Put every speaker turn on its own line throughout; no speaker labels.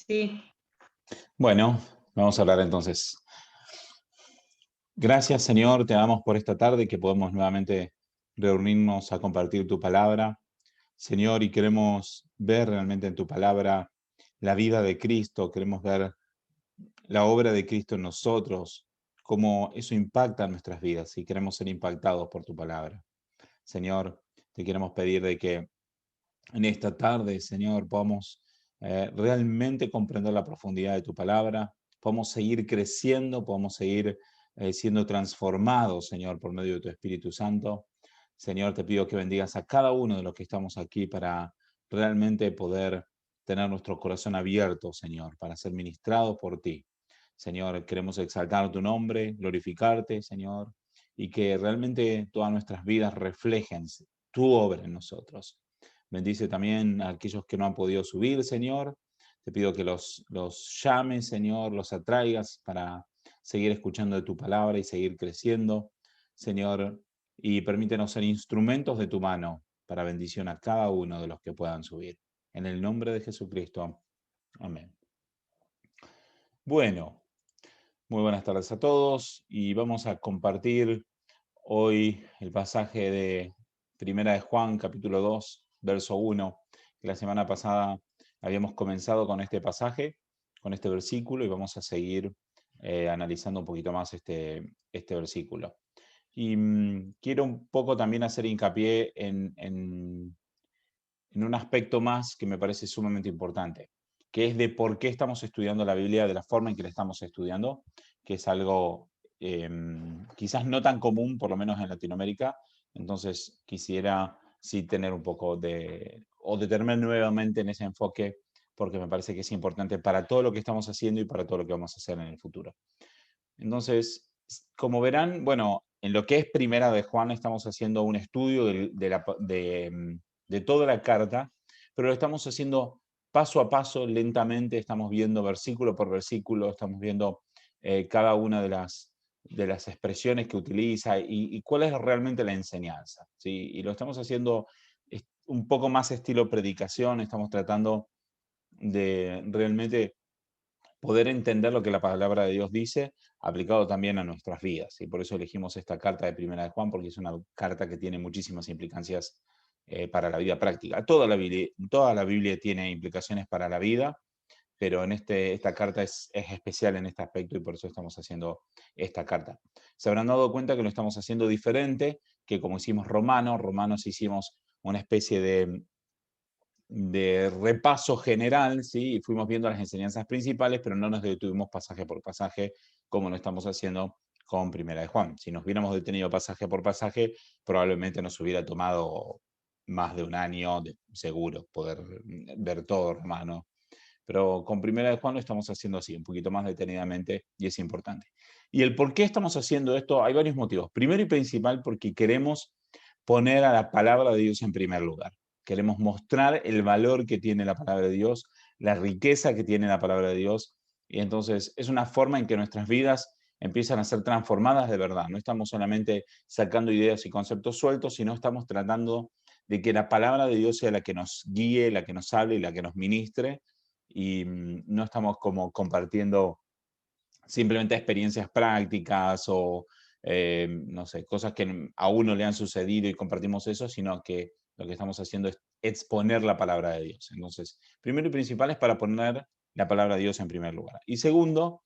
Sí,
Bueno, vamos a hablar entonces. Gracias, Señor, te damos por esta tarde que podemos nuevamente reunirnos a compartir tu palabra. Señor, y queremos ver realmente en tu palabra la vida de Cristo, queremos ver la obra de Cristo en nosotros, cómo eso impacta en nuestras vidas y queremos ser impactados por tu palabra. Señor, te queremos pedir de que en esta tarde, Señor, podamos realmente comprender la profundidad de tu palabra, podamos seguir creciendo, podamos seguir siendo transformados, Señor, por medio de tu Espíritu Santo. Señor, te pido que bendigas a cada uno de los que estamos aquí para realmente poder tener nuestro corazón abierto, Señor, para ser ministrados por ti. Señor, queremos exaltar tu nombre, glorificarte, Señor, y que realmente todas nuestras vidas reflejen tu obra en nosotros. Bendice también a aquellos que no han podido subir, Señor. Te pido que los llames, Señor, los atraigas para seguir escuchando de tu palabra y seguir creciendo, Señor. Y permítenos ser instrumentos de tu mano para bendición a cada uno de los que puedan subir. En el nombre de Jesucristo. Amén. Bueno, muy buenas tardes a todos y vamos a compartir hoy el pasaje de Primera de Juan, capítulo 2, verso 1. La semana pasada habíamos comenzado con este pasaje, con este versículo, y vamos a seguir analizando un poquito más este versículo. Y quiero un poco también hacer hincapié en un aspecto más que me parece sumamente importante, que es de por qué estamos estudiando la Biblia de la forma en que la estamos estudiando, que es algo quizás no tan común, por lo menos en Latinoamérica. Entonces quisiera sí tener un poco o detenerme nuevamente en ese enfoque, porque me parece que es importante para todo lo que estamos haciendo y para todo lo que vamos a hacer en el futuro. Entonces, como verán, bueno, en lo que es Primera de Juan estamos haciendo un estudio de toda la carta, pero lo estamos haciendo paso a paso, lentamente, estamos viendo versículo por versículo, estamos viendo cada una de las expresiones que utiliza y cuál es realmente la enseñanza, ¿sí? Y lo estamos haciendo un poco más estilo predicación, estamos tratando de realmente poder entender lo que la palabra de Dios dice, aplicado también a nuestras vidas. Y por eso elegimos esta carta de Primera de Juan, porque es una carta que tiene muchísimas implicancias para la vida práctica. Toda la Biblia tiene implicaciones para la vida, pero esta carta es especial en este aspecto y por eso estamos haciendo esta carta. Se habrán dado cuenta que lo estamos haciendo diferente que como hicimos Romanos hicimos una especie de repaso general, ¿sí? Y fuimos viendo las enseñanzas principales, pero no nos detuvimos pasaje por pasaje, como lo estamos haciendo con Primera de Juan. Si nos hubiéramos detenido pasaje por pasaje, probablemente nos hubiera tomado más de un año, seguro, poder ver todo, hermano. Pero con Primera de Juan lo estamos haciendo así, un poquito más detenidamente, y es importante. Y el por qué estamos haciendo esto, hay varios motivos. Primero y principal, porque queremos poner a la palabra de Dios en primer lugar. Queremos mostrar el valor que tiene la palabra de Dios, la riqueza que tiene la palabra de Dios. Y entonces es una forma en que nuestras vidas empiezan a ser transformadas de verdad. No estamos solamente sacando ideas y conceptos sueltos, sino estamos tratando de que la palabra de Dios sea la que nos guíe, la que nos hable y la que nos ministre. Y no estamos como compartiendo simplemente experiencias prácticas o, no sé, cosas que a uno le han sucedido y compartimos eso, sino que lo que estamos haciendo es exponer la palabra de Dios. Entonces, primero y principal es para poner la palabra de Dios en primer lugar. Y segundo,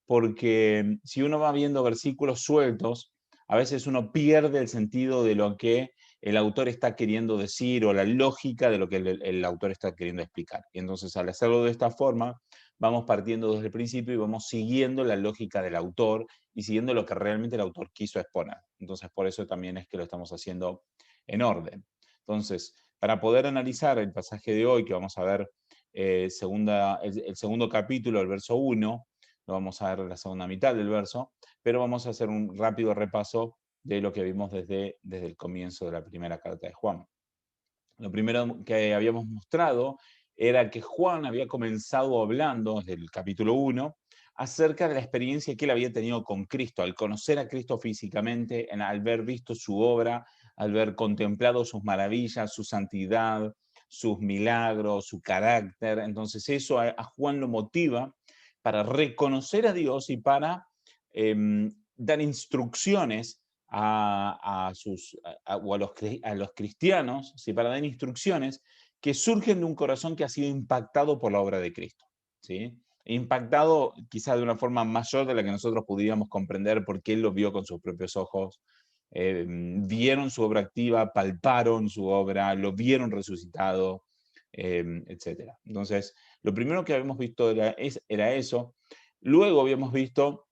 porque si uno va viendo versículos sueltos, a veces uno pierde el sentido de lo que el autor está queriendo decir o la lógica de lo que el autor está queriendo explicar. Y entonces al hacerlo de esta forma, vamos partiendo desde el principio y vamos siguiendo la lógica del autor y siguiendo lo que realmente el autor quiso exponer. Entonces por eso también es que lo estamos haciendo en orden. Entonces, para poder analizar el pasaje de hoy, que vamos a ver el segundo capítulo, el verso 1, lo vamos a ver en la segunda mitad del verso, pero vamos a hacer un rápido repaso de lo que vimos desde el comienzo de la primera carta de Juan. Lo primero que habíamos mostrado era que Juan había comenzado hablando desde el capítulo 1 acerca de la experiencia que él había tenido con Cristo, al conocer a Cristo físicamente, al haber visto su obra, al haber contemplado sus maravillas, su santidad, sus milagros, su carácter. Entonces eso a Juan lo motiva para reconocer a Dios y para dar instrucciones a los cristianos, ¿sí? Para dar instrucciones que surgen de un corazón que ha sido impactado por la obra de Cristo, ¿sí? Impactado quizá de una forma mayor de la que nosotros pudiéramos comprender porque él lo vio con sus propios ojos, vieron su obra activa, palparon su obra, lo vieron resucitado, etc. Entonces, lo primero que habíamos visto era eso. Luego habíamos visto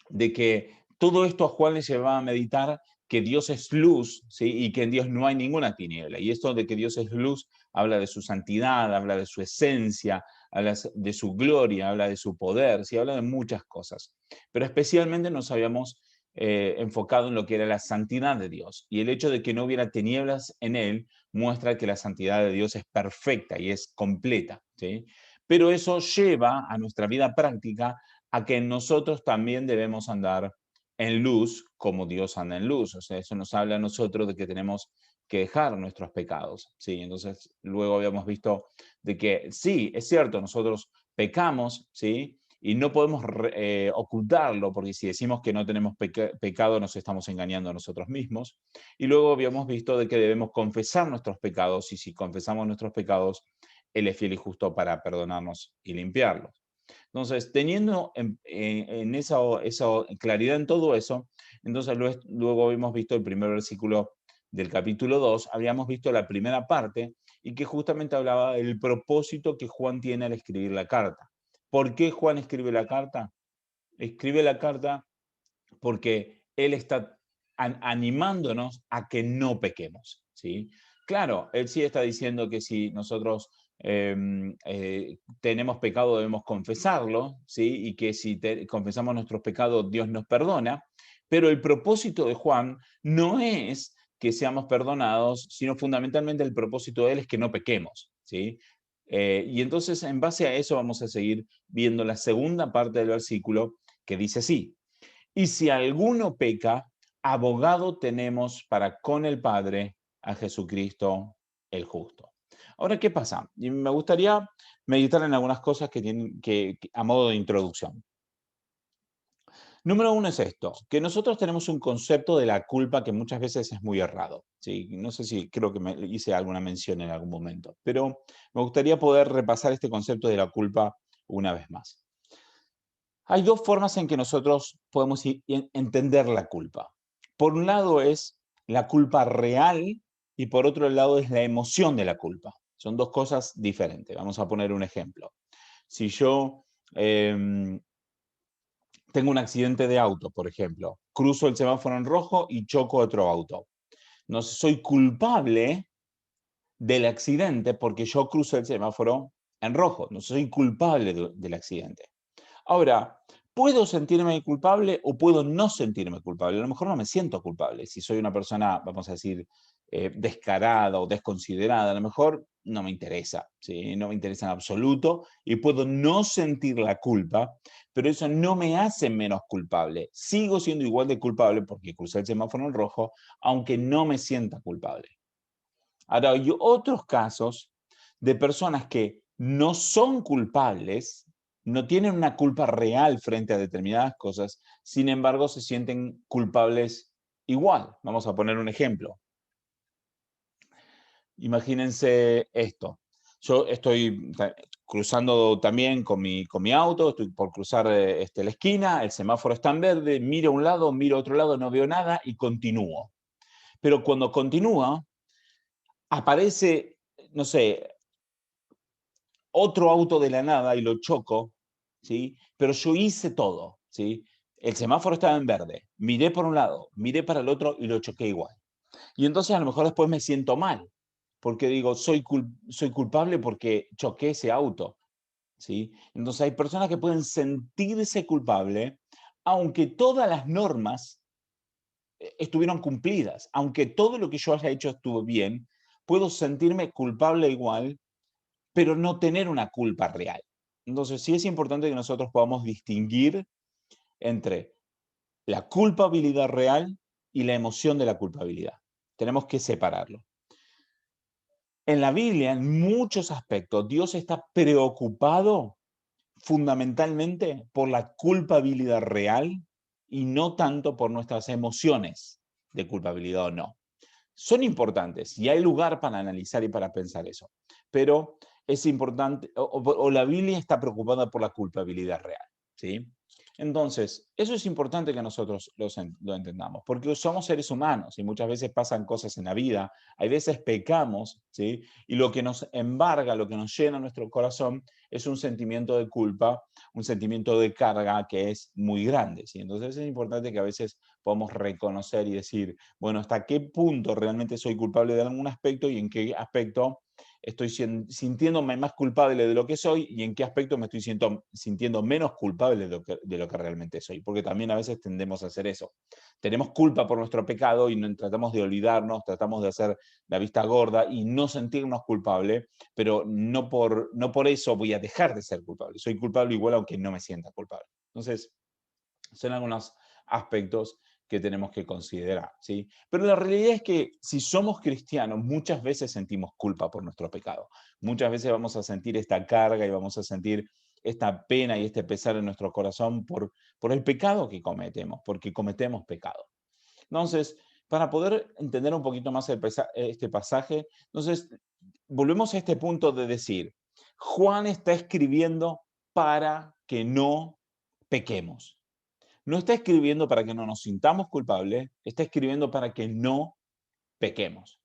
de que todo esto a Juan le llevaba a meditar que Dios es luz, ¿sí? Y que en Dios no hay ninguna tiniebla. Y esto de que Dios es luz habla de su santidad, habla de su esencia, habla de su gloria, habla de su poder, ¿sí? Habla de muchas cosas. Pero especialmente nos habíamos enfocado en lo que era la santidad de Dios. Y el hecho de que no hubiera tinieblas en él muestra que la santidad de Dios es perfecta y es completa, ¿sí? Pero eso lleva a nuestra vida práctica a que nosotros también debemos andar en luz como Dios anda en luz. O sea, eso nos habla a nosotros de que tenemos que dejar nuestros pecados, ¿sí? Entonces, luego habíamos visto de que sí, es cierto, nosotros pecamos, ¿sí? Y no podemos ocultarlo, porque si decimos que no tenemos pecado, nos estamos engañando a nosotros mismos. Y luego habíamos visto de que debemos confesar nuestros pecados, y si confesamos nuestros pecados, Él es fiel y justo para perdonarnos y limpiarlos. Entonces, teniendo en esa claridad en todo eso, entonces luego hemos visto el primer versículo del capítulo 2, habíamos visto la primera parte y que justamente hablaba del propósito que Juan tiene al escribir la carta. ¿Por qué Juan escribe la carta? Escribe la carta porque él está animándonos a que no pequemos, ¿sí? Claro, él sí está diciendo que si nosotros tenemos pecado debemos confesarlo, ¿sí? Y que si confesamos nuestros pecados Dios nos perdona, pero el propósito de Juan no es que seamos perdonados, sino fundamentalmente el propósito de él es que no pequemos, ¿sí? Y entonces en base a eso vamos a seguir viendo la segunda parte del versículo que dice así: y si alguno peca, abogado tenemos para con el Padre a Jesucristo el justo. Ahora, ¿qué pasa? Y me gustaría meditar en algunas cosas que tienen a modo de introducción. Número uno es esto, que nosotros tenemos un concepto de la culpa que muchas veces es muy errado. ¿Sí? No sé si creo que me hice alguna mención en algún momento, pero me gustaría poder repasar este concepto de la culpa una vez más. Hay dos formas en que nosotros podemos entender la culpa. Por un lado es la culpa real y por otro lado es la emoción de la culpa. Son dos cosas diferentes. Vamos a poner un ejemplo. Si yo tengo un accidente de auto, por ejemplo, cruzo el semáforo en rojo y choco otro auto. No soy culpable del accidente porque yo cruzo el semáforo en rojo. No soy culpable del accidente. Ahora, ¿puedo sentirme culpable o puedo no sentirme culpable? A lo mejor no me siento culpable. Si soy una persona, vamos a decir, descarada o desconsiderada, a lo mejor no me interesa, ¿sí? No me interesa en absoluto y puedo no sentir la culpa, pero eso no me hace menos culpable. Sigo siendo igual de culpable porque crucé el semáforo en rojo, aunque no me sienta culpable. Ahora, hay otros casos de personas que no son culpables, no tienen una culpa real frente a determinadas cosas, sin embargo se sienten culpables igual. Vamos a poner un ejemplo. Imagínense esto. Yo estoy cruzando también con mi auto, estoy por cruzar la esquina, el semáforo está en verde, miro a un lado, miro a otro lado, no veo nada y continúo. Pero cuando continúa, aparece, no sé, otro auto de la nada y lo choco, ¿sí? Pero yo hice todo, ¿sí? El semáforo estaba en verde, miré por un lado, miré para el otro y lo choqué igual. Y entonces a lo mejor después me siento mal, porque digo, soy culpable porque choqué ese auto, ¿sí? Entonces hay personas que pueden sentirse culpable, aunque todas las normas estuvieron cumplidas, aunque todo lo que yo haya hecho estuvo bien, puedo sentirme culpable igual pero no tener una culpa real. Entonces, sí es importante que nosotros podamos distinguir entre la culpabilidad real y la emoción de la culpabilidad. Tenemos que separarlo. En la Biblia, en muchos aspectos, Dios está preocupado fundamentalmente por la culpabilidad real y no tanto por nuestras emociones de culpabilidad o no. Son importantes y hay lugar para analizar y para pensar eso, pero es importante, o la Biblia está preocupada por la culpabilidad real, ¿sí? Entonces, eso es importante que nosotros lo entendamos, porque somos seres humanos y muchas veces pasan cosas en la vida, hay veces pecamos, ¿sí? Y lo que nos embarga, lo que nos llena nuestro corazón es un sentimiento de culpa, un sentimiento de carga que es muy grande, ¿sí? Entonces es importante que a veces podamos reconocer y decir, bueno, ¿hasta qué punto realmente soy culpable de algún aspecto y en qué aspecto estoy sintiéndome más culpable de lo que soy y en qué aspecto me estoy sintiendo menos culpable de lo que realmente soy? Porque también a veces tendemos a hacer eso. Tenemos culpa por nuestro pecado y tratamos de olvidarnos, tratamos de hacer la vista gorda y no sentirnos culpables, pero no por eso voy a dejar de ser culpable. Soy culpable igual aunque no me sienta culpable. Entonces, son algunos aspectos que tenemos que considerar, ¿sí? Pero la realidad es que si somos cristianos, muchas veces sentimos culpa por nuestro pecado. Muchas veces vamos a sentir esta carga y vamos a sentir esta pena y este pesar en nuestro corazón por el pecado que cometemos, porque cometemos pecado. Entonces, para poder entender un poquito más este pasaje, entonces, volvemos a este punto de decir, Juan está escribiendo para que no pequemos. No está escribiendo para que no nos sintamos culpables, está escribiendo para que no pequemos.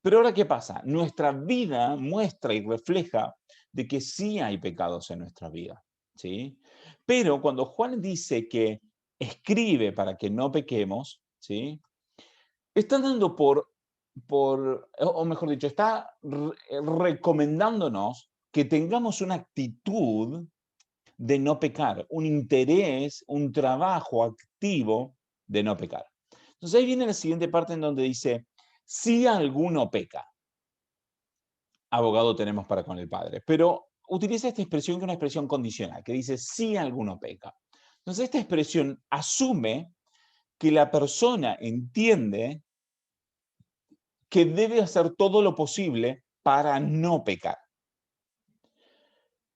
Pero ahora, ¿qué pasa? Nuestra vida muestra y refleja de que sí hay pecados en nuestra vida, ¿sí? Pero cuando Juan dice que escribe para que no pequemos, ¿sí? Está dando o mejor dicho, está recomendándonos que tengamos una actitud de no pecar, un interés, un trabajo activo de no pecar. Entonces ahí viene la siguiente parte en donde dice, si alguno peca, abogado tenemos para con el Padre. Pero utiliza esta expresión que es una expresión condicional, que dice, si alguno peca. Entonces esta expresión asume que la persona entiende que debe hacer todo lo posible para no pecar.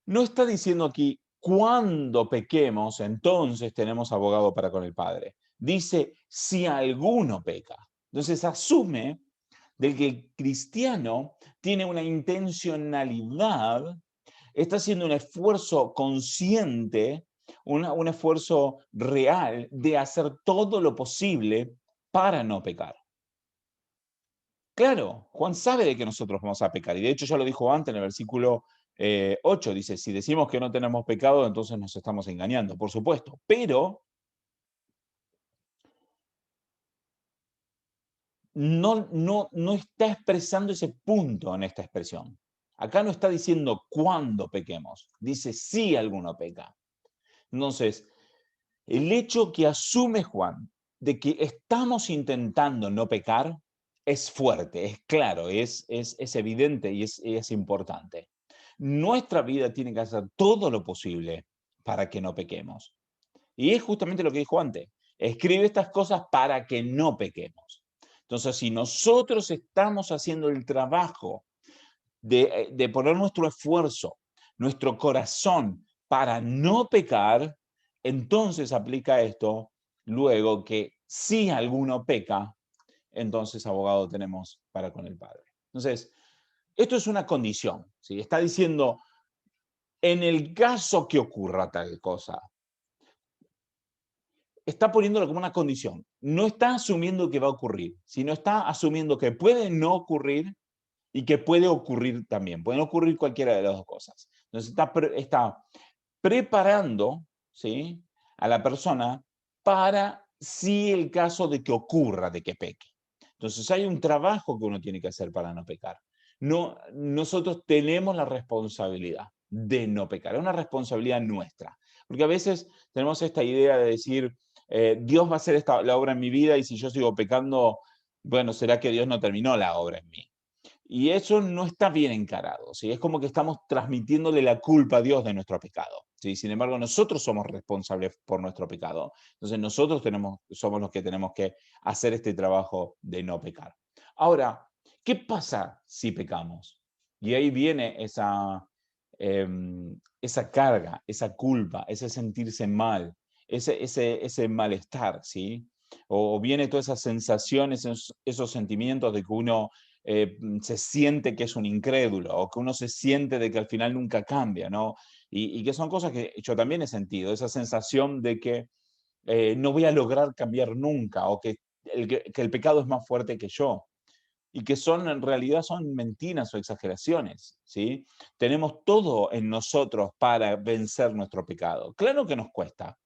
No está diciendo aquí, cuando pequemos, entonces tenemos abogado para con el Padre. Dice, si alguno peca. Entonces asume de que el cristiano tiene una intencionalidad, está haciendo un esfuerzo consciente, un esfuerzo real de hacer todo lo posible para no pecar. Claro, Juan sabe de que nosotros vamos a pecar, y de hecho ya lo dijo antes en el versículo 8, dice, si decimos que no tenemos pecado, entonces nos estamos engañando, por supuesto, pero no está expresando ese punto en esta expresión. Acá no está diciendo cuándo pequemos, dice si alguno peca. Entonces, el hecho que asume Juan de que estamos intentando no pecar es fuerte, es claro, es evidente y es importante. Nuestra vida tiene que hacer todo lo posible para que no pequemos. Y es justamente lo que dijo antes. Escribe estas cosas para que no pequemos. Entonces, si nosotros estamos haciendo el trabajo de poner nuestro esfuerzo, nuestro corazón para no pecar, entonces aplica esto, luego que si alguno peca, entonces abogado tenemos para con el Padre. Entonces, esto es una condición, ¿sí? Está diciendo, en el caso que ocurra tal cosa, está poniéndolo como una condición. No está asumiendo que va a ocurrir, sino está asumiendo que puede no ocurrir y que puede ocurrir también. Pueden ocurrir cualquiera de las dos cosas. Entonces está preparando, ¿sí?, a la persona para si el caso de que ocurra, de que peque. Entonces hay un trabajo que uno tiene que hacer para no pecar. No, nosotros tenemos la responsabilidad de no pecar, es una responsabilidad nuestra. Porque a veces tenemos esta idea de decir, Dios va a hacer la obra en mi vida y si yo sigo pecando, bueno, será que Dios no terminó la obra en mí. Y eso no está bien encarado, ¿sí? Es como que estamos transmitiéndole la culpa a Dios de nuestro pecado, ¿sí? Sin embargo, nosotros somos responsables por nuestro pecado. Entonces, nosotros somos los que tenemos que hacer este trabajo de no pecar. Ahora, ¿qué pasa si pecamos? Y ahí viene esa carga, esa culpa, ese sentirse mal, ese malestar, ¿sí? O viene todas esas sensaciones, esos sentimientos de que uno se siente que es un incrédulo, o que uno se siente de que al final nunca cambia, ¿no? Y que son cosas que yo también he sentido, esa sensación de que no voy a lograr cambiar nunca, o que el pecado es más fuerte que yo, y que son en realidad son mentiras o exageraciones, ¿sí? Tenemos todo en nosotros para vencer nuestro pecado. Claro que nos cuesta,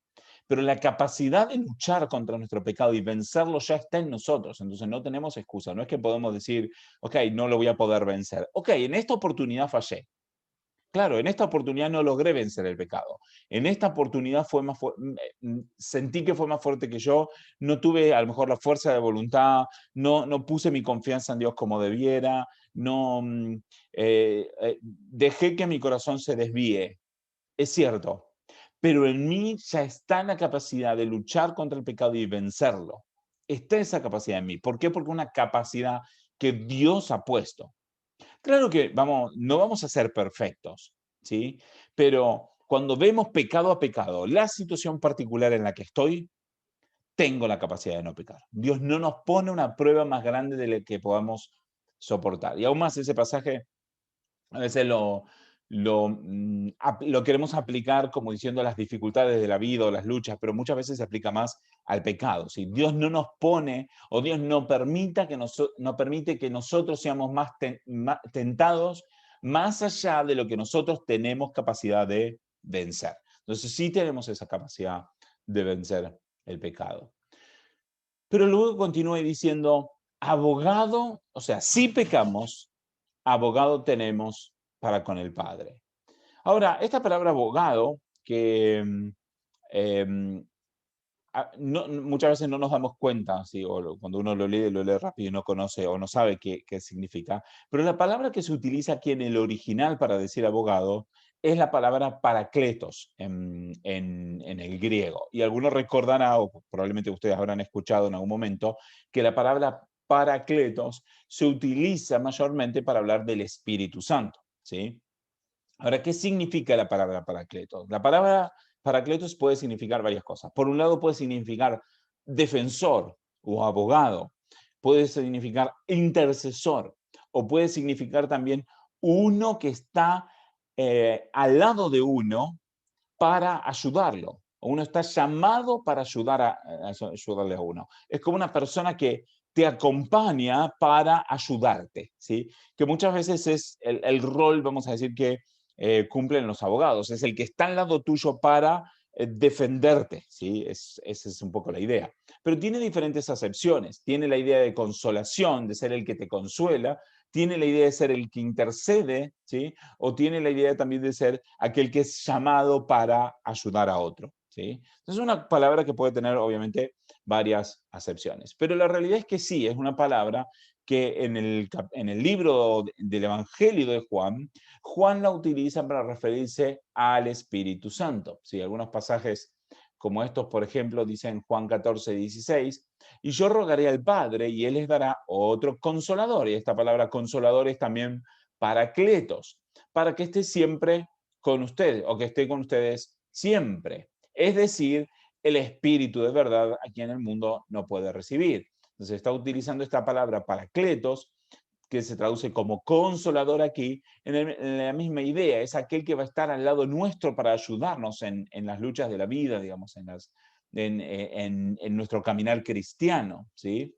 pero la capacidad de luchar contra nuestro pecado y vencerlo ya está en nosotros. Entonces no tenemos excusa. No es que podemos decir, ok, no lo voy a poder vencer. Ok, en esta oportunidad fallé. Claro, en esta oportunidad no logré vencer el pecado. En esta oportunidad sentí que fue más fuerte que yo, no tuve a lo mejor la fuerza de voluntad, no puse mi confianza en Dios como debiera, dejé que mi corazón se desvíe. Es cierto, pero en mí ya está la capacidad de luchar contra el pecado y vencerlo. Está esa capacidad en mí. ¿Por qué? Porque es una capacidad que Dios ha puesto. Claro que no vamos a ser perfectos, ¿sí? Pero cuando vemos pecado a pecado, la situación particular en la que estoy, tengo la capacidad de no pecar. Dios no nos pone una prueba más grande de la que podamos soportar. Y aún más ese pasaje a veces lo queremos aplicar como diciendo las dificultades de la vida o las luchas, pero muchas veces se aplica más al pecado. Si Dios no nos pone o Dios no permite que nosotros seamos más tentados más allá de lo que nosotros tenemos capacidad de vencer. Entonces sí tenemos esa capacidad de vencer el pecado. Pero luego continúa diciendo, abogado, o sea, si pecamos, abogado tenemos para con el Padre. Ahora, esta palabra abogado, que em, muchas veces no nos damos cuenta, ¿sí? Cuando uno lo lee rápido y no conoce o no sabe qué significa, pero la palabra que se utiliza aquí en el original para decir abogado es la palabra paracletos en el griego. Y algunos recordarán, o probablemente ustedes habrán escuchado en algún momento, que la palabra paracletos se utiliza mayormente para hablar del Espíritu Santo, ¿sí? Ahora, ¿qué significa la palabra paracletos? La palabra paracletos puede significar varias cosas. Por un lado, puede significar defensor o abogado, puede significar intercesor, o puede significar también uno que está al lado de uno para ayudarlo. Uno está llamado para ayudarle a uno. Es como una persona que te acompaña para ayudarte, ¿sí? Que muchas veces es el rol, vamos a decir, que cumplen los abogados. Es el que está al lado tuyo para defenderte, ¿sí? Esa es un poco la idea. Pero tiene diferentes acepciones. Tiene la idea de consolación, de ser el que te consuela. Tiene la idea de ser el que intercede, ¿sí? O tiene la idea también de ser aquel que es llamado para ayudar a otro, ¿sí? Es una palabra que puede tener, obviamente, varias acepciones. Pero la realidad es que sí, es una palabra que en el libro del Evangelio de Juan, Juan la utiliza para referirse al Espíritu Santo. ¿Sí? Algunos pasajes como estos, por ejemplo, dicen Juan 14, 16, y yo rogaré al Padre y Él les dará otro consolador. Y esta palabra consolador es también paracletos, para que esté siempre con ustedes, o que esté con ustedes siempre. Es decir, el Espíritu de verdad a quien el mundo no puede recibir. Entonces está utilizando esta palabra paracletos, que se traduce como consolador aquí, en la misma idea, es aquel que va a estar al lado nuestro para ayudarnos en las luchas de la vida, digamos, en nuestro caminar cristiano, ¿sí?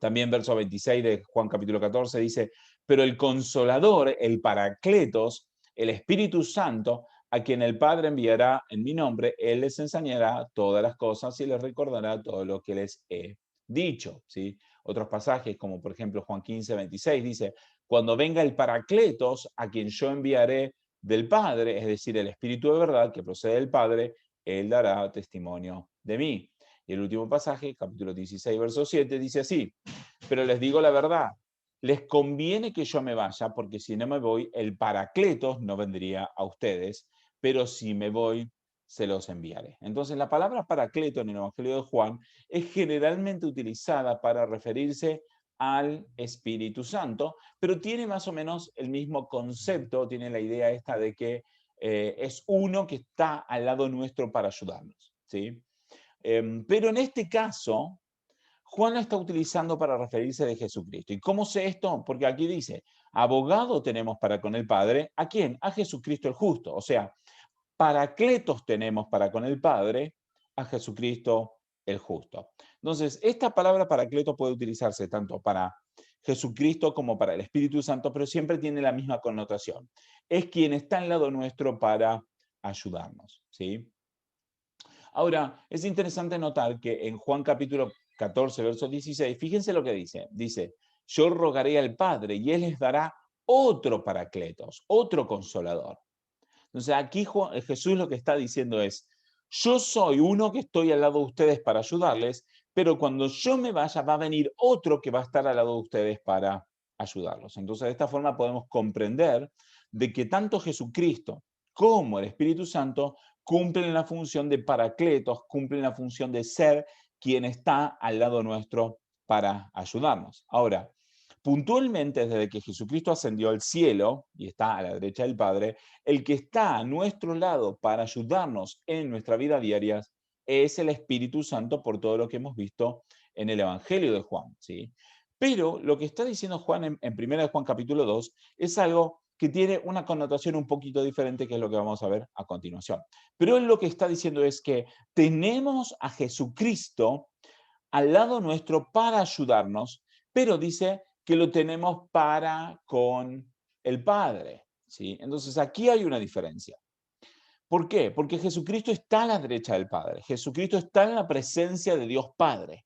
También verso 26 de Juan capítulo 14 dice, pero el consolador, el paracletos, el Espíritu Santo, a quien el Padre enviará en mi nombre, Él les enseñará todas las cosas y les recordará todo lo que les he dicho. ¿Sí? Otros pasajes, como por ejemplo Juan 15, 26, dice, cuando venga el paracletos, a quien yo enviaré del Padre, es decir, el Espíritu de verdad que procede del Padre, Él dará testimonio de mí. Y el último pasaje, capítulo 16, verso 7, dice así, pero les digo la verdad, les conviene que yo me vaya, porque si no me voy, el Paracletos no vendría a ustedes, pero si me voy, se los enviaré. Entonces, la palabra Paracleto en el Evangelio de Juan es generalmente utilizada para referirse al Espíritu Santo, pero tiene más o menos el mismo concepto, tiene la idea esta de que es uno que está al lado nuestro para ayudarnos, ¿sí? Pero en este caso, Juan lo está utilizando para referirse de Jesucristo. ¿Y cómo sé esto? Porque aquí dice, abogado tenemos para con el Padre, ¿a quién? A Jesucristo el justo. O sea, paracletos tenemos para con el Padre, a Jesucristo el justo. Entonces, esta palabra paracleto puede utilizarse tanto para Jesucristo como para el Espíritu Santo, pero siempre tiene la misma connotación. Es quien está al lado nuestro para ayudarnos, ¿sí? Ahora, es interesante notar que en Juan capítulo 14, verso 16, fíjense lo que dice. Dice, yo rogaré al Padre y Él les dará otro paracletos, otro consolador. Entonces aquí Jesús lo que está diciendo es, yo soy uno que estoy al lado de ustedes para ayudarles, pero cuando yo me vaya va a venir otro que va a estar al lado de ustedes para ayudarlos. Entonces de esta forma podemos comprender de que tanto Jesucristo como el Espíritu Santo cumplen la función de paracletos, cumplen la función de ser quien está al lado nuestro para ayudarnos. Ahora, puntualmente desde que Jesucristo ascendió al cielo y está a la derecha del Padre, el que está a nuestro lado para ayudarnos en nuestra vida diaria es el Espíritu Santo por todo lo que hemos visto en el Evangelio de Juan, ¿sí? Pero lo que está diciendo Juan en 1 Juan capítulo 2 es algo que tiene una connotación un poquito diferente, que es lo que vamos a ver a continuación. Pero él lo que está diciendo es que tenemos a Jesucristo al lado nuestro para ayudarnos, pero dice que lo tenemos para con el Padre, ¿sí? Entonces aquí hay una diferencia. ¿Por qué? Porque Jesucristo está a la derecha del Padre. Jesucristo está en la presencia de Dios Padre.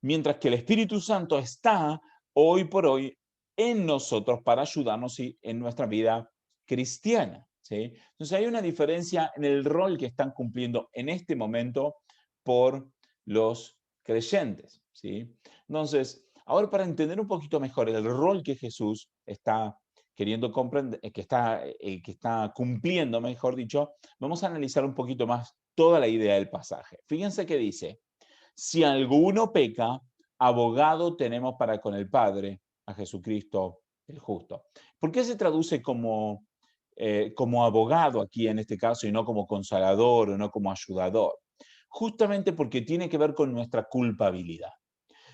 Mientras que el Espíritu Santo está hoy por hoy en nosotros para ayudarnos en nuestra vida cristiana, ¿sí? Entonces hay una diferencia en el rol que están cumpliendo en este momento por los creyentes, ¿sí? Entonces, ahora para entender un poquito mejor el rol que Jesús está queriendo comprender, que está cumpliendo, mejor dicho, vamos a analizar un poquito más toda la idea del pasaje. Fíjense que dice, si alguno peca, abogado tenemos para con el Padre, a Jesucristo el justo. ¿Por qué se traduce como abogado aquí en este caso y no como consolador o no como ayudador? Justamente porque tiene que ver con nuestra culpabilidad.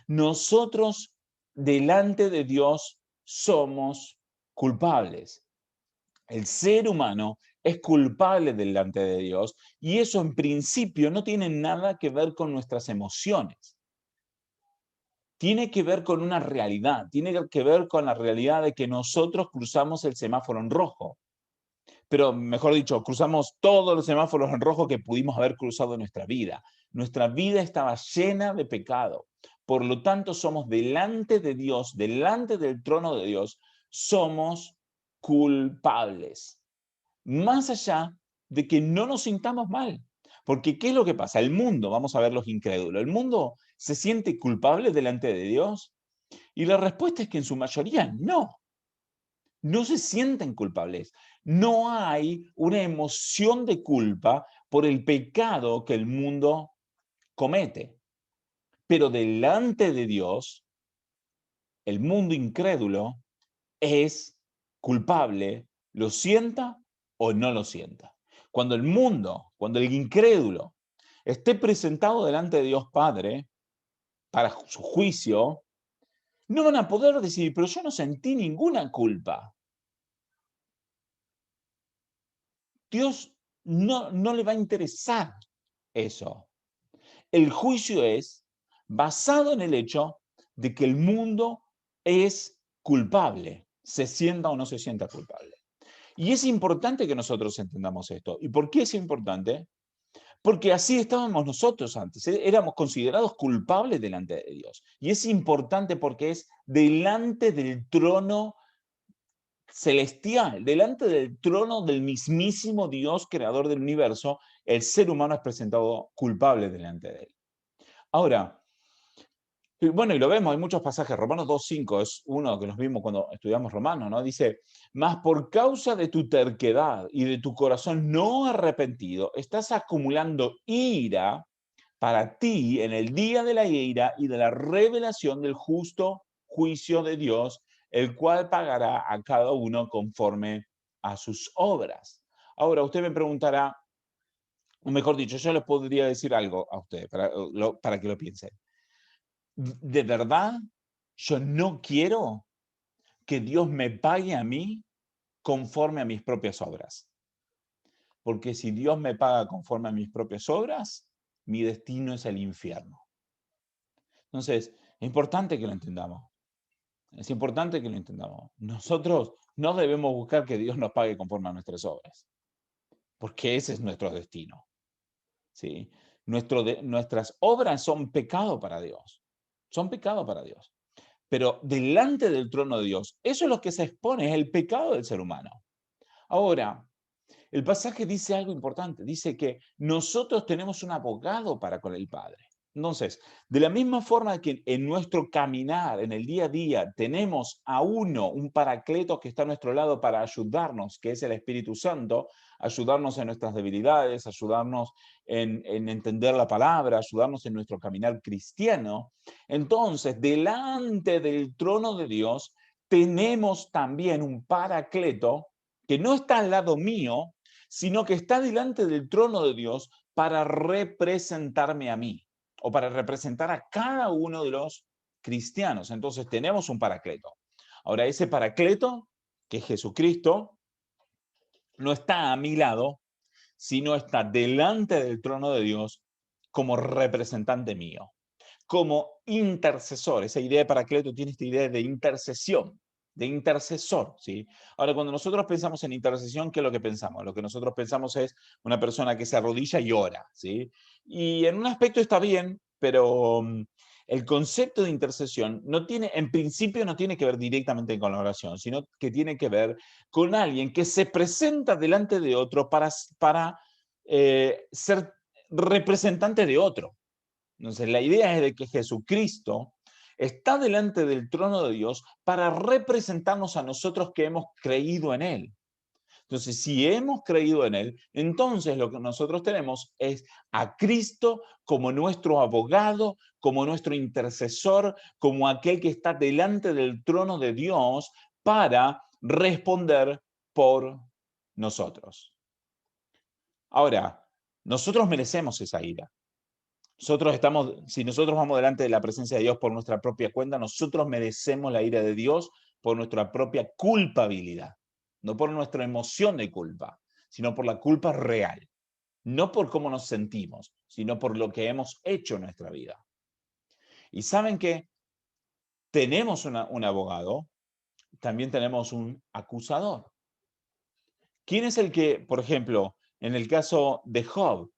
Nosotros delante de Dios somos culpables. El ser humano es culpable delante de Dios y eso en principio no tiene nada que ver con nuestras emociones. Tiene que ver con una realidad, tiene que ver con la realidad de que nosotros cruzamos el semáforo en rojo. Pero, mejor dicho, cruzamos todos los semáforos en rojo que pudimos haber cruzado en nuestra vida. Nuestra vida estaba llena de pecado. Por lo tanto, somos delante de Dios, delante del trono de Dios, somos culpables. Más allá de que no nos sintamos mal. Porque, ¿qué es lo que pasa? El mundo, vamos a ver los incrédulos, ¿el mundo se siente culpable delante de Dios? Y la respuesta es que en su mayoría no. No se sienten culpables. No hay una emoción de culpa por el pecado que el mundo comete. Pero delante de Dios, el mundo incrédulo es culpable, lo sienta o no lo sienta. Cuando el mundo, cuando el incrédulo esté presentado delante de Dios Padre para su juicio, no van a poder decir, pero yo no sentí ninguna culpa. Dios no le va a interesar eso. El juicio es basado en el hecho de que el mundo es culpable, se sienta o no se sienta culpable. Y es importante que nosotros entendamos esto. ¿Y por qué es importante? Porque así estábamos nosotros antes, éramos considerados culpables delante de Dios. Y es importante porque es delante del trono celestial, delante del trono del mismísimo Dios, creador del universo, el ser humano es presentado culpable delante de él. Ahora, bueno, y lo vemos, hay muchos pasajes, Romanos 2:5 es uno que nos vimos cuando estudiamos Romanos, ¿no? Dice, mas por causa de tu terquedad y de tu corazón no arrepentido, estás acumulando ira para ti en el día de la ira y de la revelación del justo juicio de Dios, el cual pagará a cada uno conforme a sus obras. Ahora, usted me preguntará, o mejor dicho, yo les podría decir algo a ustedes para que lo piensen. ¿De verdad yo no quiero que Dios me pague a mí conforme a mis propias obras? Porque si Dios me paga conforme a mis propias obras, mi destino es el infierno. Entonces, es importante que lo entendamos. Es importante que lo entendamos. Nosotros no debemos buscar que Dios nos pague conforme a nuestras obras, porque ese es nuestro destino. ¿Sí? Nuestras obras son pecado para Dios. Son pecado para Dios. Pero delante del trono de Dios, eso es lo que se expone, es el pecado del ser humano. Ahora, el pasaje dice algo importante, dice que nosotros tenemos un abogado para con el Padre. Entonces, de la misma forma que en nuestro caminar, en el día a día, tenemos a uno, un paracleto que está a nuestro lado para ayudarnos, que es el Espíritu Santo, ayudarnos en nuestras debilidades, ayudarnos en entender la palabra, ayudarnos en nuestro caminar cristiano. Entonces, delante del trono de Dios, tenemos también un paracleto que no está al lado mío, sino que está delante del trono de Dios para representarme a mí o para representar a cada uno de los cristianos. Entonces tenemos un paracleto. Ahora, ese paracleto, que es Jesucristo, no está a mi lado, sino está delante del trono de Dios como representante mío, como intercesor. Esa idea de paracleto tiene esta idea de intercesión, de intercesor, ¿sí? Ahora, cuando nosotros pensamos en intercesión, ¿qué es lo que pensamos? Lo que nosotros pensamos es una persona que se arrodilla y ora, ¿sí? Y en un aspecto está bien, pero el concepto de intercesión no tiene, en principio no tiene que ver directamente con la oración, sino que tiene que ver con alguien que se presenta delante de otro para ser representante de otro. Entonces, la idea es de que Jesucristo está delante del trono de Dios para representarnos a nosotros que hemos creído en Él. Entonces, si hemos creído en Él, entonces lo que nosotros tenemos es a Cristo como nuestro abogado, como nuestro intercesor, como aquel que está delante del trono de Dios para responder por nosotros. Ahora, nosotros merecemos esa ira. Si nosotros vamos delante de la presencia de Dios por nuestra propia cuenta, nosotros merecemos la ira de Dios por nuestra propia culpabilidad. No por nuestra emoción de culpa, sino por la culpa real. No por cómo nos sentimos, sino por lo que hemos hecho en nuestra vida. Y saben que tenemos un abogado, también tenemos un acusador. ¿Quién es el que, por ejemplo, en el caso de Job,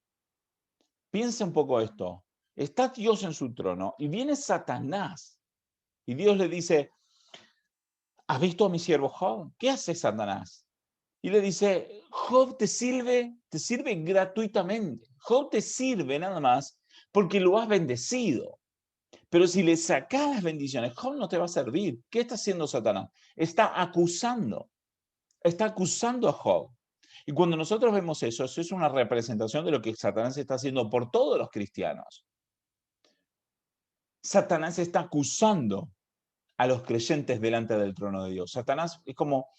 piensa un poco esto? Está Dios en su trono y viene Satanás y Dios le dice, ¿has visto a mi siervo Job? ¿Qué hace Satanás? Y le dice, Job te sirve gratuitamente. Job te sirve nada más porque lo has bendecido. Pero si le sacas las bendiciones, Job no te va a servir. ¿Qué está haciendo Satanás? Está acusando a Job. Y cuando nosotros vemos eso es una representación de lo que Satanás está haciendo por todos los cristianos. Satanás está acusando a los creyentes delante del trono de Dios. Satanás es como,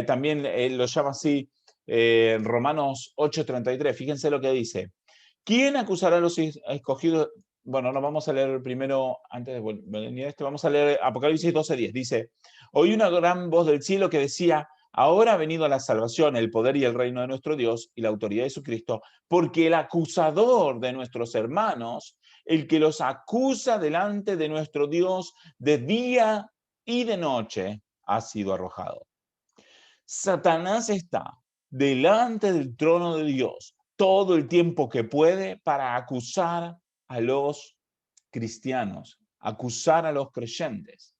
también lo llama así Romanos 8:33. Fíjense lo que dice. ¿Quién acusará a los escogidos? Bueno, no vamos a leer primero, antes de venir a este, vamos a leer Apocalipsis 12:10. Dice, oí una gran voz del cielo que decía, ahora ha venido la salvación, el poder y el reino de nuestro Dios y la autoridad de Jesucristo, porque el acusador de nuestros hermanos, el que los acusa delante de nuestro Dios de día y de noche, ha sido arrojado. Satanás está delante del trono de Dios todo el tiempo que puede para acusar a los cristianos, acusar a los creyentes.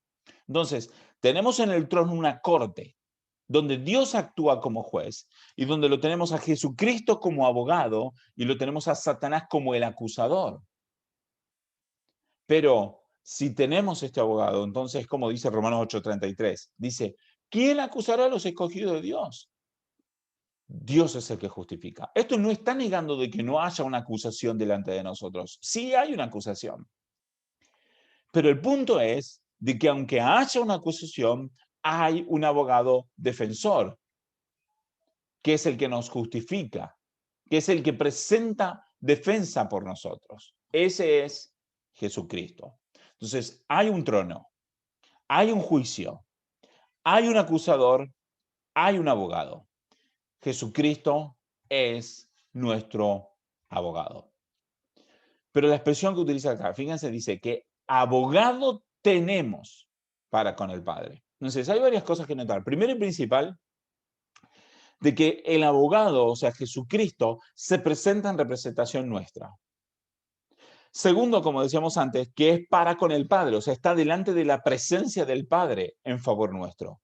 Entonces, tenemos en el trono una corte donde Dios actúa como juez y donde lo tenemos a Jesucristo como abogado y lo tenemos a Satanás como el acusador. Pero si tenemos este abogado, entonces, como dice Romanos 8:33, dice, ¿quién acusará a los escogidos de Dios? Dios es el que justifica. Esto no está negando de que no haya una acusación delante de nosotros. Sí hay una acusación. Pero el punto es de que aunque haya una acusación, hay un abogado defensor, que es el que nos justifica, que es el que presenta defensa por nosotros. Ese es Jesucristo. Entonces, hay un trono, hay un juicio, hay un acusador, hay un abogado. Jesucristo es nuestro abogado. Pero la expresión que utiliza acá, fíjense, dice que abogado tenemos para con el Padre. Entonces, hay varias cosas que notar. Primero y principal, de que el abogado, o sea, Jesucristo, se presenta en representación nuestra. Segundo, como decíamos antes, que es para con el Padre, o sea, está delante de la presencia del Padre en favor nuestro.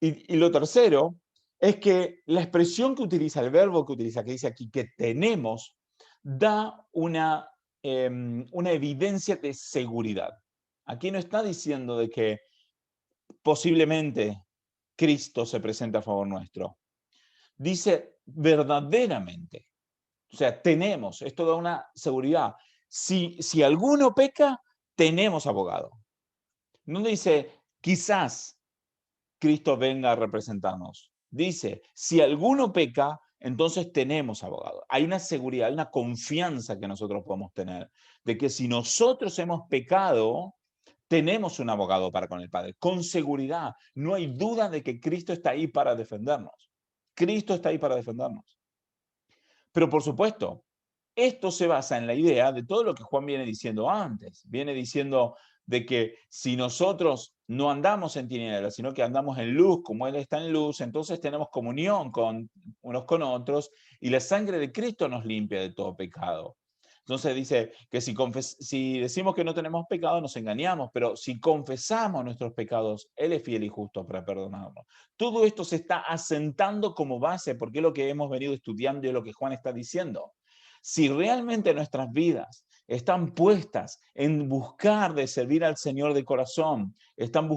Y lo tercero es que la expresión que utiliza, el verbo que utiliza, que dice aquí que tenemos, da una evidencia de seguridad. Aquí no está diciendo de que posiblemente Cristo se presenta a favor nuestro. Dice verdaderamente. O sea, tenemos, esto da una seguridad. Si alguno peca, tenemos abogado. No dice, quizás Cristo venga a representarnos. Dice, si alguno peca, entonces tenemos abogado. Hay una seguridad, hay una confianza que nosotros podemos tener de que si nosotros hemos pecado, tenemos un abogado para con el Padre. Con seguridad, no hay duda de que Cristo está ahí para defendernos. Cristo está ahí para defendernos. Pero por supuesto, esto se basa en la idea de todo lo que Juan viene diciendo antes. Viene diciendo de que si nosotros no andamos en tinieblas, sino que andamos en luz, como Él está en luz, entonces tenemos comunión con unos con otros y la sangre de Cristo nos limpia de todo pecado. Entonces dice que si decimos que no tenemos pecado, nos engañamos, pero si confesamos nuestros pecados, Él es fiel y justo para perdonarnos. Todo esto se está asentando como base, porque es lo que hemos venido estudiando y es lo que Juan está diciendo. Si realmente nuestras vidas están puestas en buscar de servir al Señor de corazón, están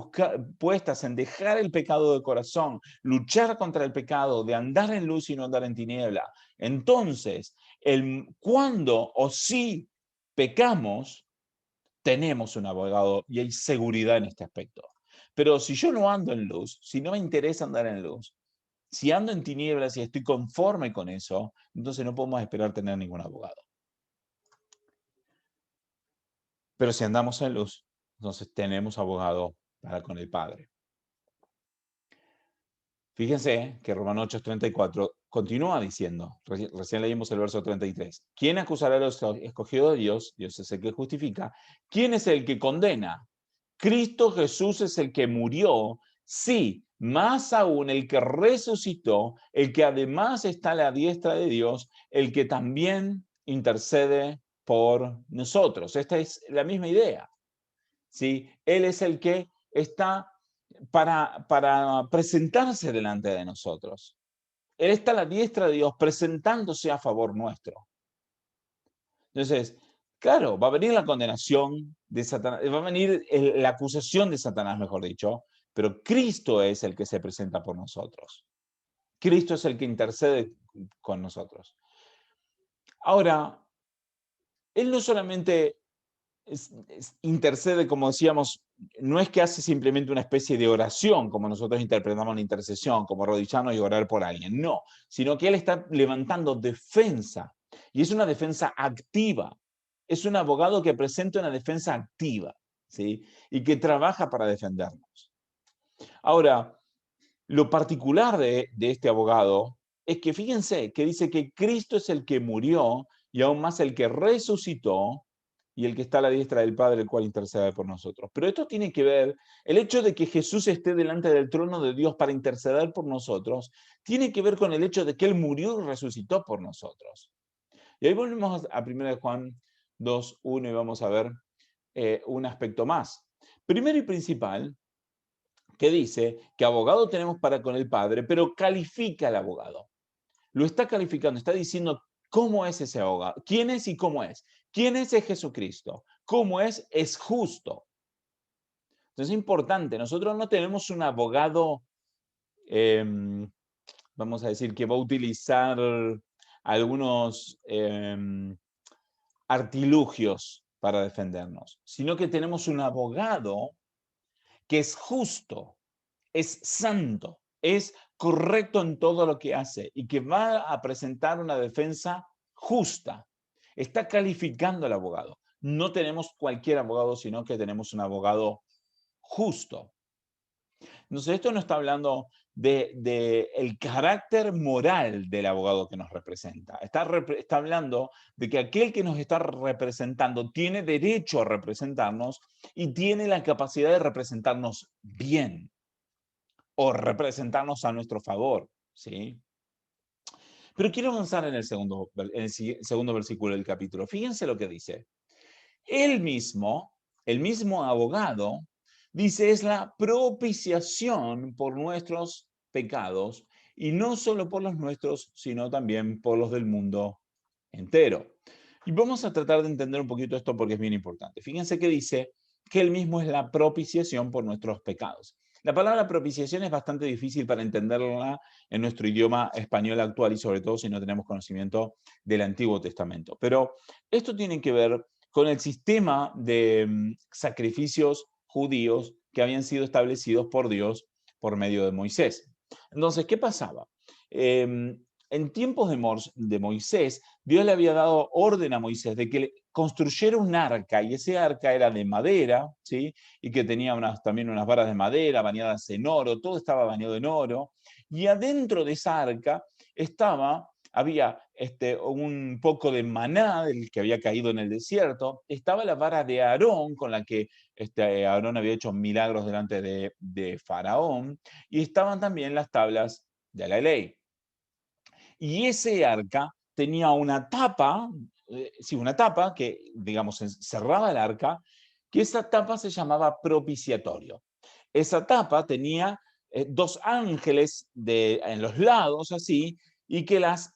puestas en dejar el pecado de corazón, luchar contra el pecado, de andar en luz y no andar en tiniebla, entonces, cuando o si pecamos, tenemos un abogado y hay seguridad en este aspecto. Pero si yo no ando en luz, si no me interesa andar en luz, si ando en tinieblas y estoy conforme con eso, entonces no podemos esperar tener ningún abogado. Pero si andamos en luz, entonces tenemos abogado para con el Padre. Fíjense que Romanos 8:34 continúa diciendo, recién leímos el verso 33, ¿quién acusará a los escogidos de Dios? Dios es el que justifica. ¿Quién es el que condena? Cristo Jesús es el que murió, sí, más aún el que resucitó, el que además está a la diestra de Dios, el que también intercede por nosotros. Esta es la misma idea, ¿sí? Él es el que está para presentarse delante de nosotros. Él está a la diestra de Dios presentándose a favor nuestro. Entonces, claro, va a venir la condenación de Satanás, va a venir la acusación de Satanás, mejor dicho, pero Cristo es el que se presenta por nosotros. Cristo es el que intercede con nosotros. Ahora, Él no solamente intercede, como decíamos, no es que hace simplemente una especie de oración, como nosotros interpretamos la intercesión, como arrodillarnos y orar por alguien, no, sino que Él está levantando defensa, y es una defensa activa, es un abogado que presenta una defensa activa, ¿sí? Y que trabaja para defendernos. Ahora, lo particular de este abogado es que fíjense que dice que Cristo es el que murió y aún más el que resucitó y el que está a la diestra del Padre, el cual intercede por nosotros. Pero esto tiene que ver, el hecho de que Jesús esté delante del trono de Dios para interceder por nosotros, tiene que ver con el hecho de que Él murió y resucitó por nosotros. Y ahí volvemos a 1 Juan 2:1 y vamos a ver un aspecto más. Primero y principal, que dice que abogado tenemos para con el Padre, pero califica al abogado. Lo está calificando, está diciendo cómo es ese abogado, quién es y cómo es. ¿Quién es Jesucristo? ¿Cómo es? Es justo. Entonces es importante, nosotros no tenemos un abogado, vamos a decir, que va a utilizar algunos artilugios para defendernos, sino que tenemos un abogado que es justo, es santo, es correcto en todo lo que hace y que va a presentar una defensa justa. Está calificando al abogado. No tenemos cualquier abogado, sino que tenemos un abogado justo. Entonces, esto no está hablando de el carácter moral del abogado que nos representa. Está hablando de que aquel que nos está representando tiene derecho a representarnos y tiene la capacidad de representarnos bien o representarnos a nuestro favor, ¿sí? Pero quiero avanzar en el segundo versículo del capítulo. Fíjense lo que dice. Él mismo, el mismo abogado, dice, es la propiciación por nuestros pecados, y no solo por los nuestros, sino también por los del mundo entero. Y vamos a tratar de entender un poquito esto porque es bien importante. Fíjense que dice que él mismo es la propiciación por nuestros pecados. La palabra propiciación es bastante difícil para entenderla en nuestro idioma español actual y sobre todo si no tenemos conocimiento del Antiguo Testamento. Pero esto tiene que ver con el sistema de sacrificios judíos que habían sido establecidos por Dios por medio de Moisés. Entonces, ¿qué pasaba? En tiempos de Moisés, Dios le había dado orden a Moisés de que construyera un arca, y ese arca era de madera, ¿sí? Y que tenía también unas varas de madera bañadas en oro, todo estaba bañado en oro, y adentro de esa arca había un poco de maná, del que había caído en el desierto, estaba la vara de Aarón, con la que Aarón había hecho milagros delante de Faraón, y estaban también las tablas de la ley. Y ese arca tenía una tapa, una tapa que, digamos, cerraba el arca, que esa tapa se llamaba propiciatorio. Esa tapa tenía dos ángeles en los lados, así, y que las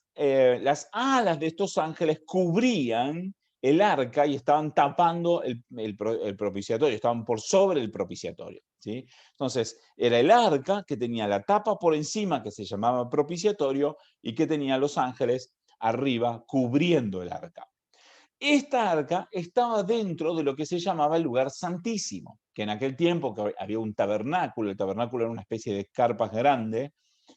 alas de estos ángeles cubrían el arca y estaban tapando el propiciatorio, estaban por sobre el propiciatorio, ¿sí? Entonces, era el arca que tenía la tapa por encima, que se llamaba propiciatorio, y que tenía los ángeles arriba cubriendo el arca. Esta arca estaba dentro de lo que se llamaba el lugar santísimo, que en aquel tiempo que había un tabernáculo, el tabernáculo era una especie de carpas grande,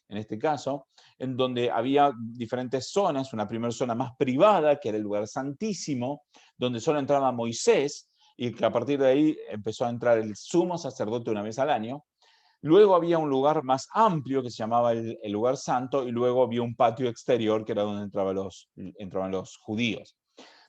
en este caso, en donde había diferentes zonas, una primera zona más privada, que era el lugar santísimo, donde solo entraba Moisés, y que a partir de ahí empezó a entrar el sumo sacerdote una vez al año. Luego había un lugar más amplio que se llamaba el lugar santo, y luego había un patio exterior que era donde entraban los judíos.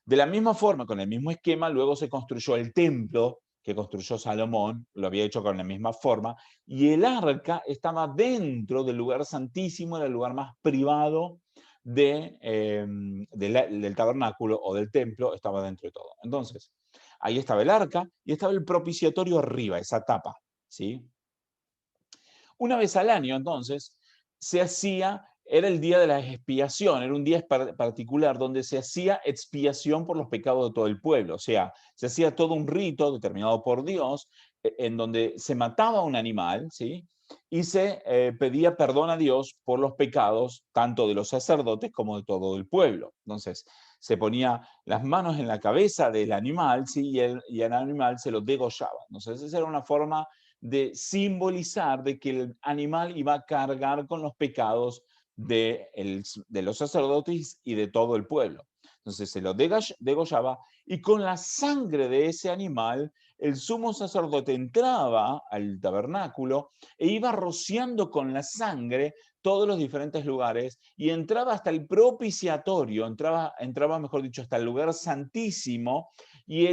De la misma forma, con el mismo esquema, luego se construyó el templo que construyó Salomón, lo había hecho con la misma forma, y el arca estaba dentro del lugar santísimo, era el lugar más privado del tabernáculo o del templo, estaba dentro de todo. Entonces, ahí estaba el arca y estaba el propiciatorio arriba, esa tapa, ¿sí? Una vez al año, entonces, era el día de la expiación, era un día particular donde se hacía expiación por los pecados de todo el pueblo. O sea, se hacía todo un rito determinado por Dios, en donde se mataba un animal, ¿sí? Y se pedía perdón a Dios por los pecados, tanto de los sacerdotes como de todo el pueblo. Entonces, se ponía las manos en la cabeza del animal, ¿sí? Y el animal se lo degollaba. Entonces, esa era una forma de simbolizar de que el animal iba a cargar con los pecados de los sacerdotes y de todo el pueblo. Entonces se lo degollaba, y con la sangre de ese animal el sumo sacerdote entraba al tabernáculo e iba rociando con la sangre todos los diferentes lugares, y entraba hasta el propiciatorio, entraba mejor dicho, hasta el lugar santísimo, y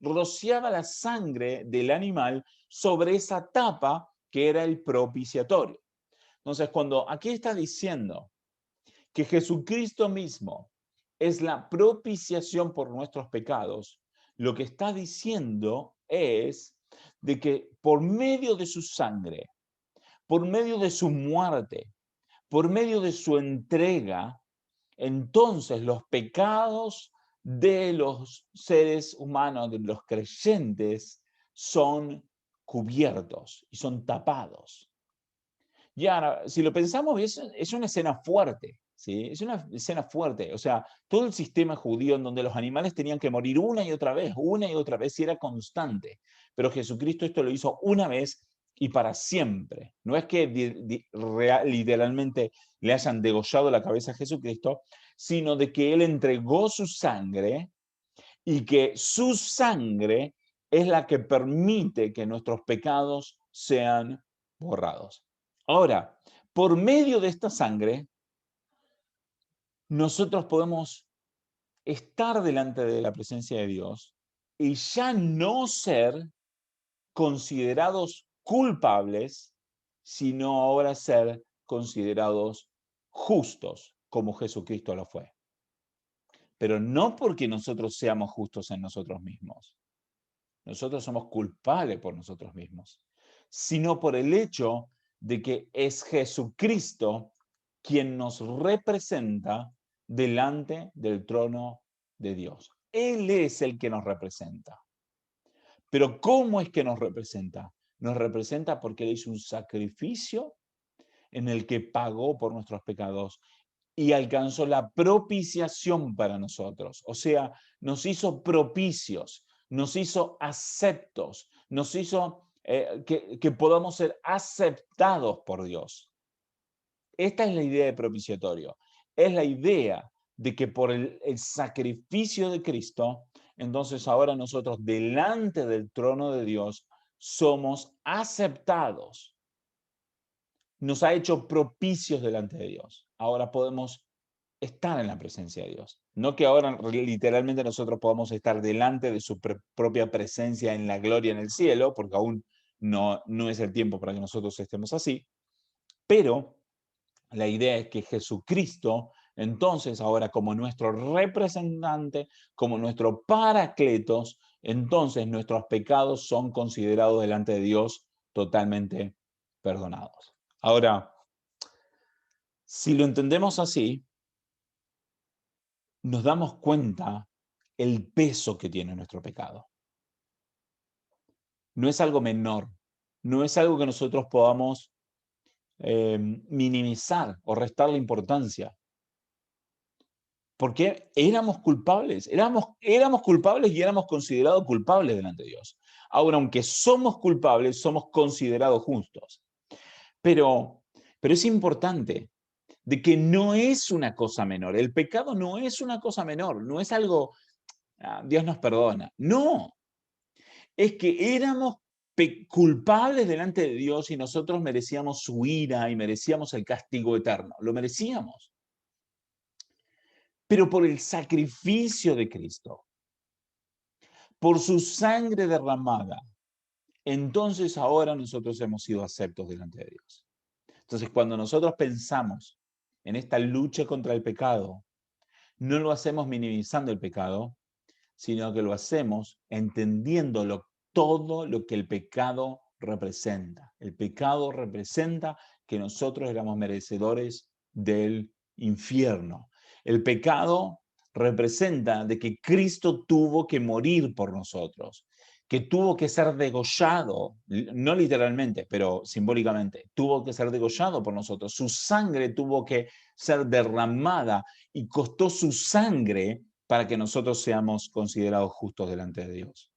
rociaba la sangre del animal sobre esa tapa que era el propiciatorio. Entonces, cuando aquí está diciendo que Jesucristo mismo es la propiciación por nuestros pecados, lo que está diciendo es de que por medio de su sangre, por medio de su muerte, por medio de su entrega, entonces los pecados de los seres humanos, de los creyentes, son cubiertos y son tapados. Y ahora, si lo pensamos, es una escena fuerte. ¿sí? Es una escena fuerte. O sea, todo el sistema judío en donde los animales tenían que morir una y otra vez, y era constante. Pero Jesucristo esto lo hizo una vez y para siempre. No es que literalmente le hayan degollado la cabeza a Jesucristo, sino de que Él entregó su sangre y que su sangre es la que permite que nuestros pecados sean borrados. Ahora, por medio de esta sangre, nosotros podemos estar delante de la presencia de Dios y ya no ser considerados culpables, sino ahora ser considerados justos, como Jesucristo lo fue. Pero no porque nosotros seamos justos en nosotros mismos. Nosotros somos culpables por nosotros mismos, sino por el hecho de que es Jesucristo quien nos representa delante del trono de Dios. Él es el que nos representa. Pero ¿cómo es que nos representa? Nos representa porque Él hizo un sacrificio en el que pagó por nuestros pecados y alcanzó la propiciación para nosotros. O sea, nos hizo propicios, nos hizo aceptos, nos hizo que podamos ser aceptados por Dios. Esta es la idea de propiciatorio. Es la idea de que por el sacrificio de Cristo, entonces ahora nosotros delante del trono de Dios somos aceptados. Nos ha hecho propicios delante de Dios. Ahora podemos estar en la presencia de Dios. No que ahora literalmente nosotros podamos estar delante de su propia presencia en la gloria en el cielo, porque aún no es el tiempo para que nosotros estemos así, pero la idea es que Jesucristo, entonces ahora como nuestro representante, como nuestro paracletos, entonces nuestros pecados son considerados delante de Dios totalmente perdonados. Ahora, si lo entendemos así, nos damos cuenta el peso que tiene nuestro pecado. No es algo menor, no es algo que nosotros podamos minimizar o restarle importancia. Porque éramos culpables, éramos culpables y éramos considerados culpables delante de Dios. Ahora, aunque somos culpables, somos considerados justos. Pero es importante de que no es una cosa menor. El pecado no es una cosa menor, no es algo, Dios nos perdona. No, es que éramos culpables delante de Dios y nosotros merecíamos su ira y merecíamos el castigo eterno. Lo merecíamos. Pero por el sacrificio de Cristo, por su sangre derramada, entonces ahora nosotros hemos sido aceptos delante de Dios. Entonces, cuando nosotros pensamos en esta lucha contra el pecado, no lo hacemos minimizando el pecado, sino que lo hacemos entendiendo todo lo que el pecado representa. El pecado representa que nosotros éramos merecedores del infierno. El pecado representa de que Cristo tuvo que morir por nosotros, que tuvo que ser degollado, no literalmente, pero simbólicamente, tuvo que ser degollado por nosotros. Su sangre tuvo que ser derramada y costó su sangre para que nosotros seamos considerados justos delante de Dios.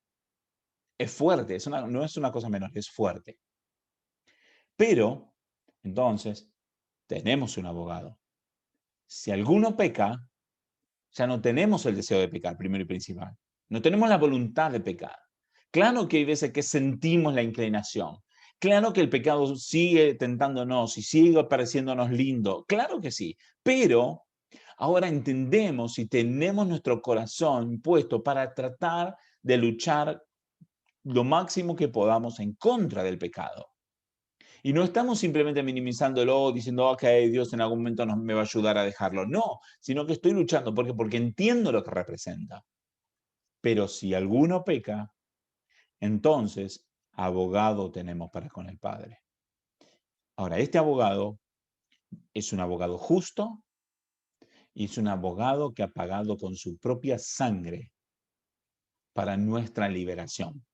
Es fuerte, no es una cosa menor, es fuerte. Pero, entonces, tenemos un abogado. Si alguno peca, ya no tenemos el deseo de pecar, primero y principal. No tenemos la voluntad de pecar. Claro que hay veces que sentimos la inclinación. Claro que el pecado sigue tentándonos y sigue pareciéndonos lindo. Claro que sí. Pero ahora entendemos y tenemos nuestro corazón puesto para tratar de luchar lo máximo que podamos en contra del pecado. Y no estamos simplemente minimizándolo, diciendo, ok, Dios en algún momento me va a ayudar a dejarlo. No, sino que estoy luchando porque entiendo lo que representa. Pero si alguno peca, entonces abogado tenemos para con el Padre. Ahora, este abogado es un abogado justo y es un abogado que ha pagado con su propia sangre para nuestra liberación.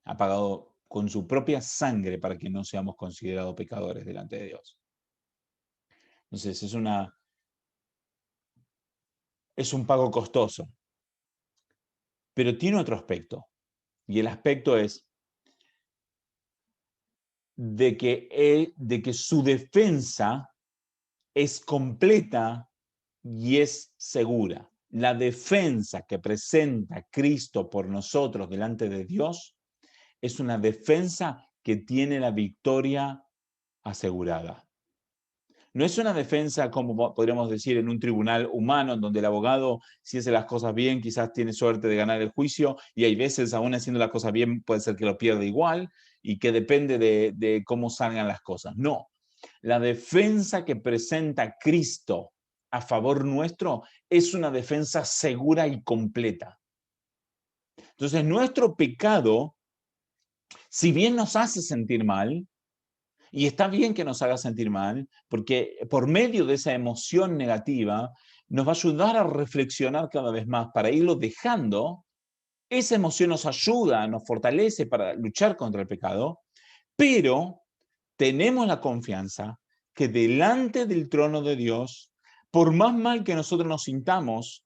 Ha pagado con su propia sangre para que no seamos considerados pecadores delante de Dios. Entonces, es una es un pago costoso, pero tiene otro aspecto. Y el aspecto es de que su defensa es completa y es segura. La defensa que presenta Cristo por nosotros delante de Dios es una defensa que tiene la victoria asegurada. No es una defensa, como podríamos decir, en un tribunal humano, en donde el abogado, si hace las cosas bien, quizás tiene suerte de ganar el juicio, y hay veces, aún haciendo las cosas bien, puede ser que lo pierda igual, y que depende de cómo salgan las cosas. No, la defensa que presenta Cristo a favor nuestro es una defensa segura y completa. Entonces, nuestro pecado, si bien nos hace sentir mal, y está bien que nos haga sentir mal, porque por medio de esa emoción negativa nos va a ayudar a reflexionar cada vez más para irlo dejando. Esa emoción nos ayuda, nos fortalece para luchar contra el pecado, pero tenemos la confianza que delante del trono de Dios, por más mal que nosotros nos sintamos,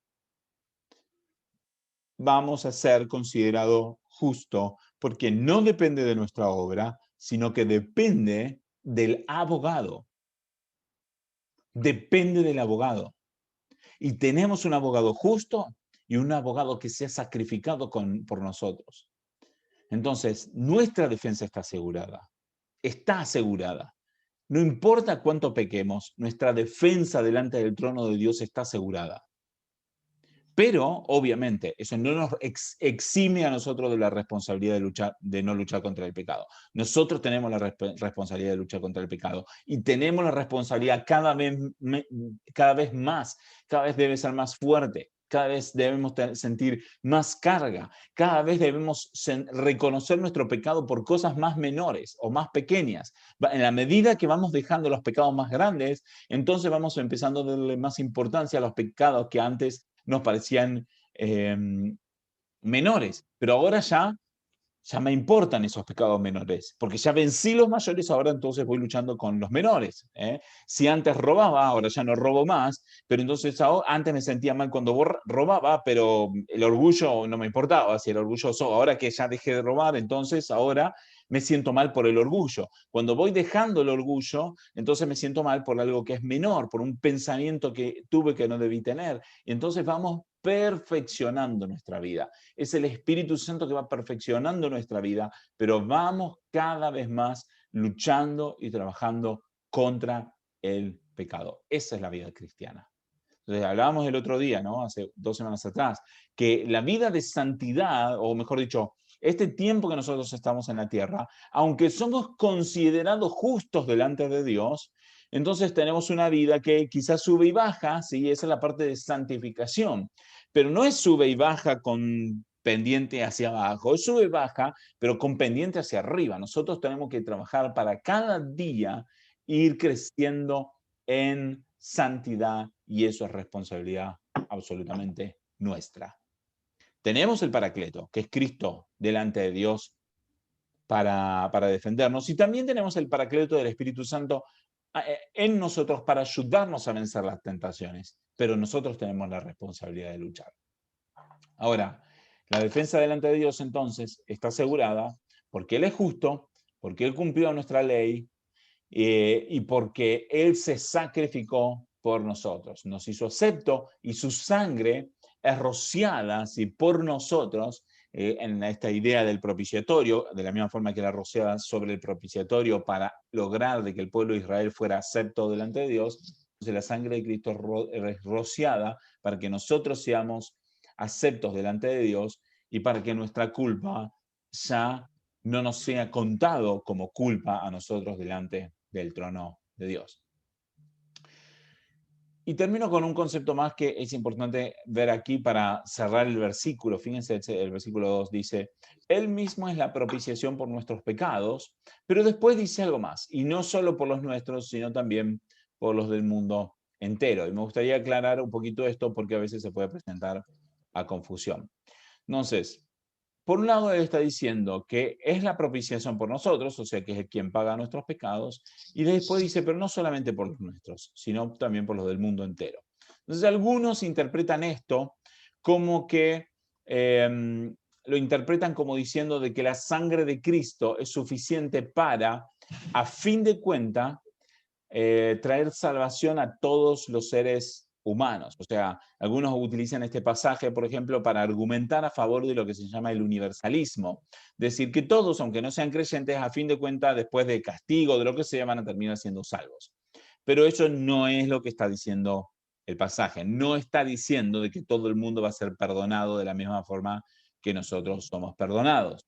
vamos a ser considerados justos, porque no depende de nuestra obra, sino que depende del abogado. Depende del abogado. Y tenemos un abogado justo y un abogado que se ha sacrificado por nosotros. Entonces, nuestra defensa está asegurada. Está asegurada. No importa cuánto pequemos, nuestra defensa delante del trono de Dios está asegurada. Pero, obviamente, eso no nos exime a nosotros de la responsabilidad de no luchar contra el pecado. Nosotros tenemos la responsabilidad de luchar contra el pecado y tenemos la responsabilidad cada vez más, cada vez debe ser más fuerte, cada vez debemos sentir más carga, cada vez debemos reconocer nuestro pecado por cosas más menores o más pequeñas. En la medida que vamos dejando los pecados más grandes, entonces vamos empezando a darle más importancia a los pecados que antes nos parecían menores, pero ahora ya me importan esos pecados menores, porque ya vencí los mayores, ahora entonces voy luchando con los menores. Si antes robaba, ahora ya no robo más, pero entonces antes me sentía mal cuando robaba, pero el orgullo no me importaba, si era orgulloso, ahora que ya dejé de robar, entonces ahora me siento mal por el orgullo. Cuando voy dejando el orgullo, entonces me siento mal por algo que es menor, por un pensamiento que tuve que no debí tener. Y entonces vamos perfeccionando nuestra vida. Es el Espíritu Santo que va perfeccionando nuestra vida, pero vamos cada vez más luchando y trabajando contra el pecado. Esa es la vida cristiana. Entonces, hablábamos el otro día, ¿no? Hace 2 semanas atrás, que la vida de santidad, o mejor dicho, este tiempo que nosotros estamos en la tierra, aunque somos considerados justos delante de Dios, entonces tenemos una vida que quizás sube y baja, ¿sí? Esa es la parte de santificación, pero no es sube y baja con pendiente hacia abajo, es sube y baja, pero con pendiente hacia arriba. Nosotros tenemos que trabajar para cada día ir creciendo en santidad y eso es responsabilidad absolutamente nuestra. Tenemos el Paracleto, que es Cristo delante de Dios para defendernos, y también tenemos el Paracleto del Espíritu Santo en nosotros para ayudarnos a vencer las tentaciones, pero nosotros tenemos la responsabilidad de luchar. Ahora, la defensa delante de Dios entonces está asegurada porque Él es justo, porque Él cumplió nuestra ley y porque Él se sacrificó por nosotros. Nos hizo acepto y su sangre es rociada ¿sí? por nosotros en esta idea del propiciatorio, de la misma forma que era rociada sobre el propiciatorio para lograr de que el pueblo de Israel fuera acepto delante de Dios. Entonces la sangre de Cristo es rociada para que nosotros seamos aceptos delante de Dios y para que nuestra culpa ya no nos sea contado como culpa a nosotros delante del trono de Dios. Y termino con un concepto más que es importante ver aquí para cerrar el versículo. Fíjense, el versículo 2 dice, Él mismo es la propiciación por nuestros pecados, pero después dice algo más, y no solo por los nuestros, sino también por los del mundo entero. Y me gustaría aclarar un poquito esto porque a veces se puede presentar a confusión. Entonces, por un lado, él está diciendo que es la propiciación por nosotros, o sea, que es quien paga nuestros pecados, y después dice, pero no solamente por los nuestros, sino también por los del mundo entero. Entonces algunos interpretan esto como que lo interpretan como diciendo de que la sangre de Cristo es suficiente para, a fin de cuentas, traer salvación a todos los seres humanos. O sea, algunos utilizan este pasaje, por ejemplo, para argumentar a favor de lo que se llama el universalismo. Decir que todos, aunque no sean creyentes, a fin de cuentas, después de castigo, de lo que sea, van a terminar siendo salvos. Pero eso no es lo que está diciendo el pasaje. No está diciendo de que todo el mundo va a ser perdonado de la misma forma que nosotros somos perdonados.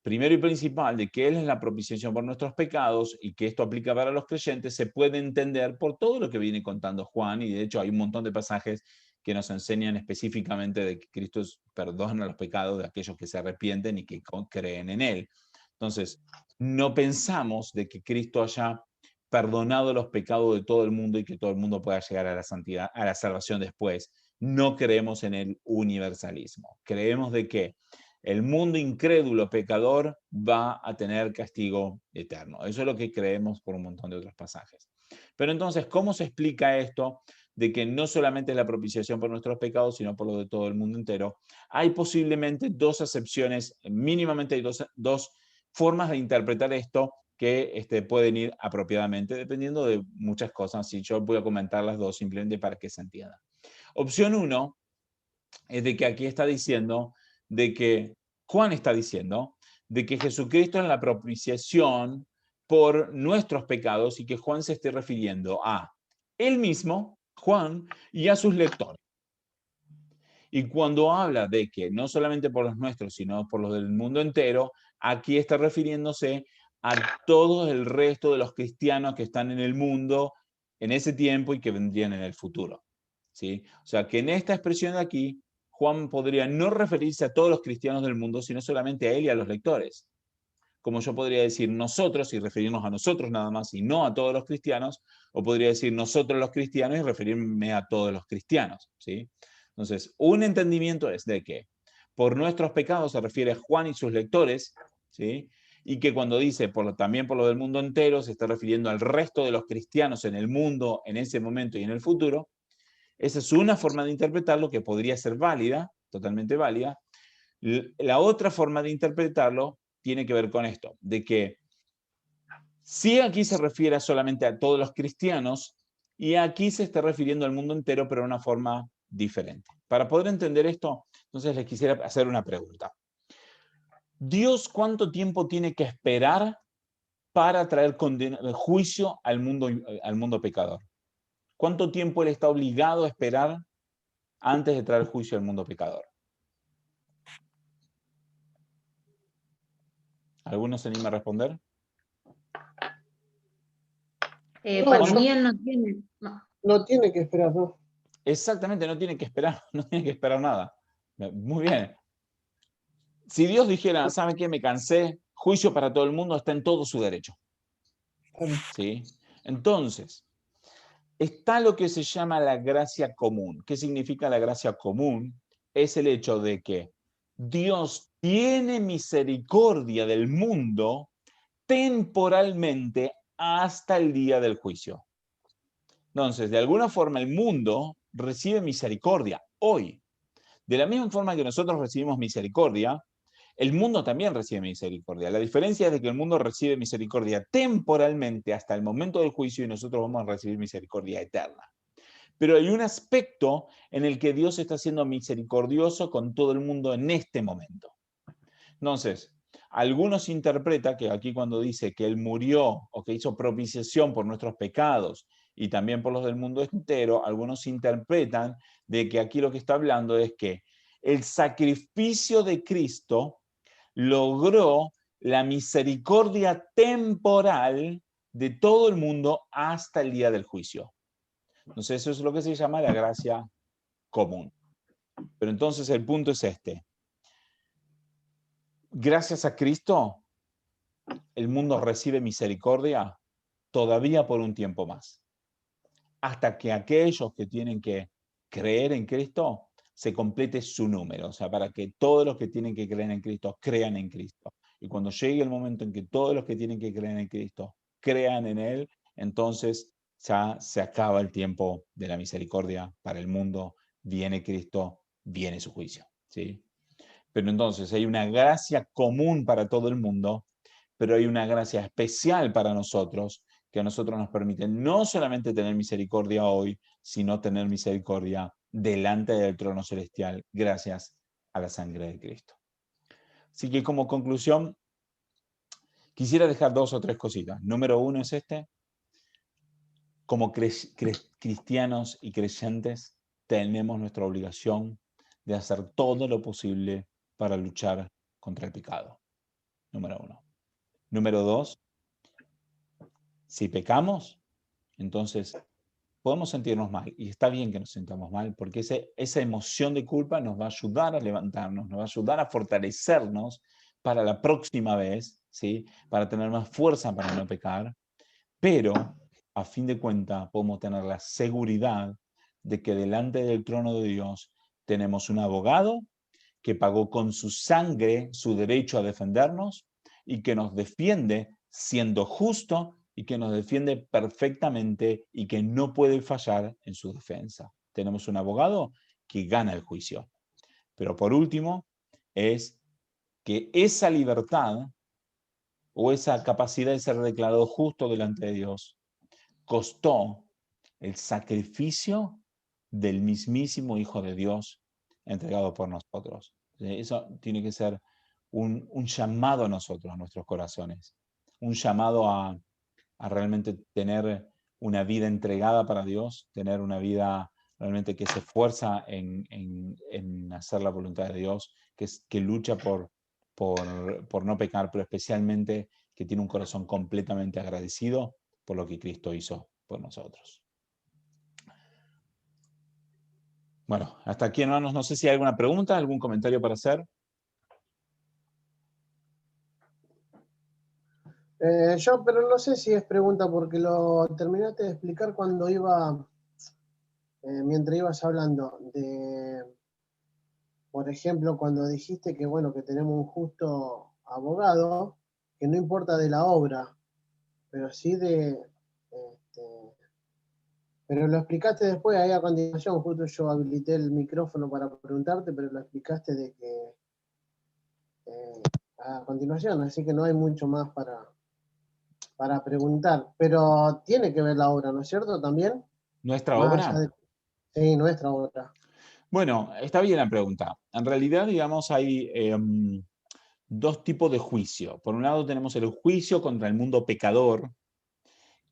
Primero y principal, de que Él es la propiciación por nuestros pecados y que esto aplica para los creyentes, se puede entender por todo lo que viene contando Juan, y de hecho hay un montón de pasajes que nos enseñan específicamente de que Cristo perdona los pecados de aquellos que se arrepienten y que creen en Él. Entonces, no pensamos de que Cristo haya perdonado los pecados de todo el mundo y que todo el mundo pueda llegar a la santidad, a la salvación después. No creemos en el universalismo. Creemos de que el mundo incrédulo pecador va a tener castigo eterno. Eso es lo que creemos por un montón de otros pasajes. Pero entonces, ¿cómo se explica esto de que no solamente es la propiciación por nuestros pecados, sino por lo de todo el mundo entero? Hay posiblemente dos acepciones, mínimamente hay dos formas de interpretar esto que pueden ir apropiadamente, dependiendo de muchas cosas, y yo voy a comentar las dos simplemente para que se entienda. Opción 1 es de que aquí está diciendo de que Juan está diciendo de que Jesucristo es la propiciación por nuestros pecados y que Juan se esté refiriendo a él mismo, Juan, y a sus lectores. Y cuando habla de que no solamente por los nuestros, sino por los del mundo entero, aquí está refiriéndose a todo el resto de los cristianos que están en el mundo en ese tiempo y que vendrían en el futuro. ¿Sí? O sea, que en esta expresión de aquí, Juan podría no referirse a todos los cristianos del mundo, sino solamente a él y a los lectores. Como yo podría decir nosotros y referirnos a nosotros nada más y no a todos los cristianos, o podría decir nosotros los cristianos y referirme a todos los cristianos. ¿Sí? Entonces, un entendimiento es de que por nuestros pecados se refiere a Juan y sus lectores, ¿sí? Y que cuando dice también por lo del mundo entero, se está refiriendo al resto de los cristianos en el mundo en ese momento y en el futuro. Esa es una forma de interpretarlo que podría ser válida, totalmente válida. La otra forma de interpretarlo tiene que ver con esto, de que si aquí se refiere solamente a todos los cristianos y aquí se está refiriendo al mundo entero, pero de una forma diferente. Para poder entender esto, entonces les quisiera hacer una pregunta. ¿Dios cuánto tiempo tiene que esperar para traer juicio al mundo pecador? ¿Cuánto tiempo Él está obligado a esperar antes de traer juicio al mundo pecador? ¿Alguno se anima a responder?
Para mí Él no tiene. No tiene que esperar, ¿no?
Exactamente, no tiene que esperar, no tiene que esperar nada. Muy bien. Si Dios dijera, ¿saben qué? Me cansé, juicio para todo el mundo, está en todo su derecho. ¿Sí? Entonces, está lo que se llama la gracia común. ¿Qué significa la gracia común? Es el hecho de que Dios tiene misericordia del mundo temporalmente hasta el día del juicio. Entonces, de alguna forma, el mundo recibe misericordia hoy. De la misma forma que nosotros recibimos misericordia, el mundo también recibe misericordia. La diferencia es de que el mundo recibe misericordia temporalmente hasta el momento del juicio y nosotros vamos a recibir misericordia eterna. Pero hay un aspecto en el que Dios está siendo misericordioso con todo el mundo en este momento. Entonces, algunos interpretan que aquí cuando dice que Él murió o que hizo propiciación por nuestros pecados y también por los del mundo entero, algunos interpretan de que aquí lo que está hablando es que el sacrificio de Cristo logró la misericordia temporal de todo el mundo hasta el día del juicio. Entonces eso es lo que se llama la gracia común. Pero entonces el punto es este. Gracias a Cristo, el mundo recibe misericordia todavía por un tiempo más. Hasta que aquellos que tienen que creer en Cristo se complete su número. O sea, para que todos los que tienen que creer en Cristo crean en Cristo. Y cuando llegue el momento en que todos los que tienen que creer en Cristo crean en Él, entonces ya se acaba el tiempo de la misericordia para el mundo, viene Cristo, viene su juicio, ¿sí? Pero entonces hay una gracia común para todo el mundo, pero hay una gracia especial para nosotros, que a nosotros nos permite no solamente tener misericordia hoy, sino tener misericordia delante del trono celestial, gracias a la sangre de Cristo. Así que como conclusión, quisiera dejar 2 o 3 cositas. Número 1 es como cristianos y creyentes, tenemos nuestra obligación de hacer todo lo posible para luchar contra el pecado. Número 1. Número 2, si pecamos, entonces podemos sentirnos mal. Y está bien que nos sintamos mal, porque esa emoción de culpa nos va a ayudar a levantarnos, nos va a ayudar a fortalecernos para la próxima vez, ¿sí? Para tener más fuerza para no pecar. Pero, a fin de cuentas, podemos tener la seguridad de que delante del trono de Dios tenemos un abogado que pagó con su sangre su derecho a defendernos y que nos defiende siendo justo y que nos defiende perfectamente y que no puede fallar en su defensa. Tenemos un abogado que gana el juicio. Pero por último, es que esa libertad o esa capacidad de ser declarado justo delante de Dios costó el sacrificio del mismísimo Hijo de Dios entregado por nosotros. Eso tiene que ser un llamado a nosotros, a nuestros corazones, un llamado a realmente tener una vida entregada para Dios, tener una vida realmente que se esfuerza en hacer la voluntad de Dios, que lucha por no pecar, pero especialmente que tiene un corazón completamente agradecido por lo que Cristo hizo por nosotros. Bueno, hasta aquí, hermanos, no sé si hay alguna pregunta, algún comentario para hacer.
Pero no sé si es pregunta porque lo terminaste de explicar cuando mientras ibas hablando por ejemplo, cuando dijiste que bueno, que tenemos un justo abogado, que no importa de la obra, pero sí pero lo explicaste después, ahí a continuación, justo yo habilité el micrófono para preguntarte, pero lo explicaste de que a continuación, así que no hay mucho más para preguntar, pero tiene que ver la obra, ¿no es cierto? También.
¿Nuestra
Más
obra?
allá de... Sí, nuestra obra.
Bueno, está bien la pregunta. En realidad, digamos, hay 2 tipos de juicio. Por un lado tenemos el juicio contra el mundo pecador,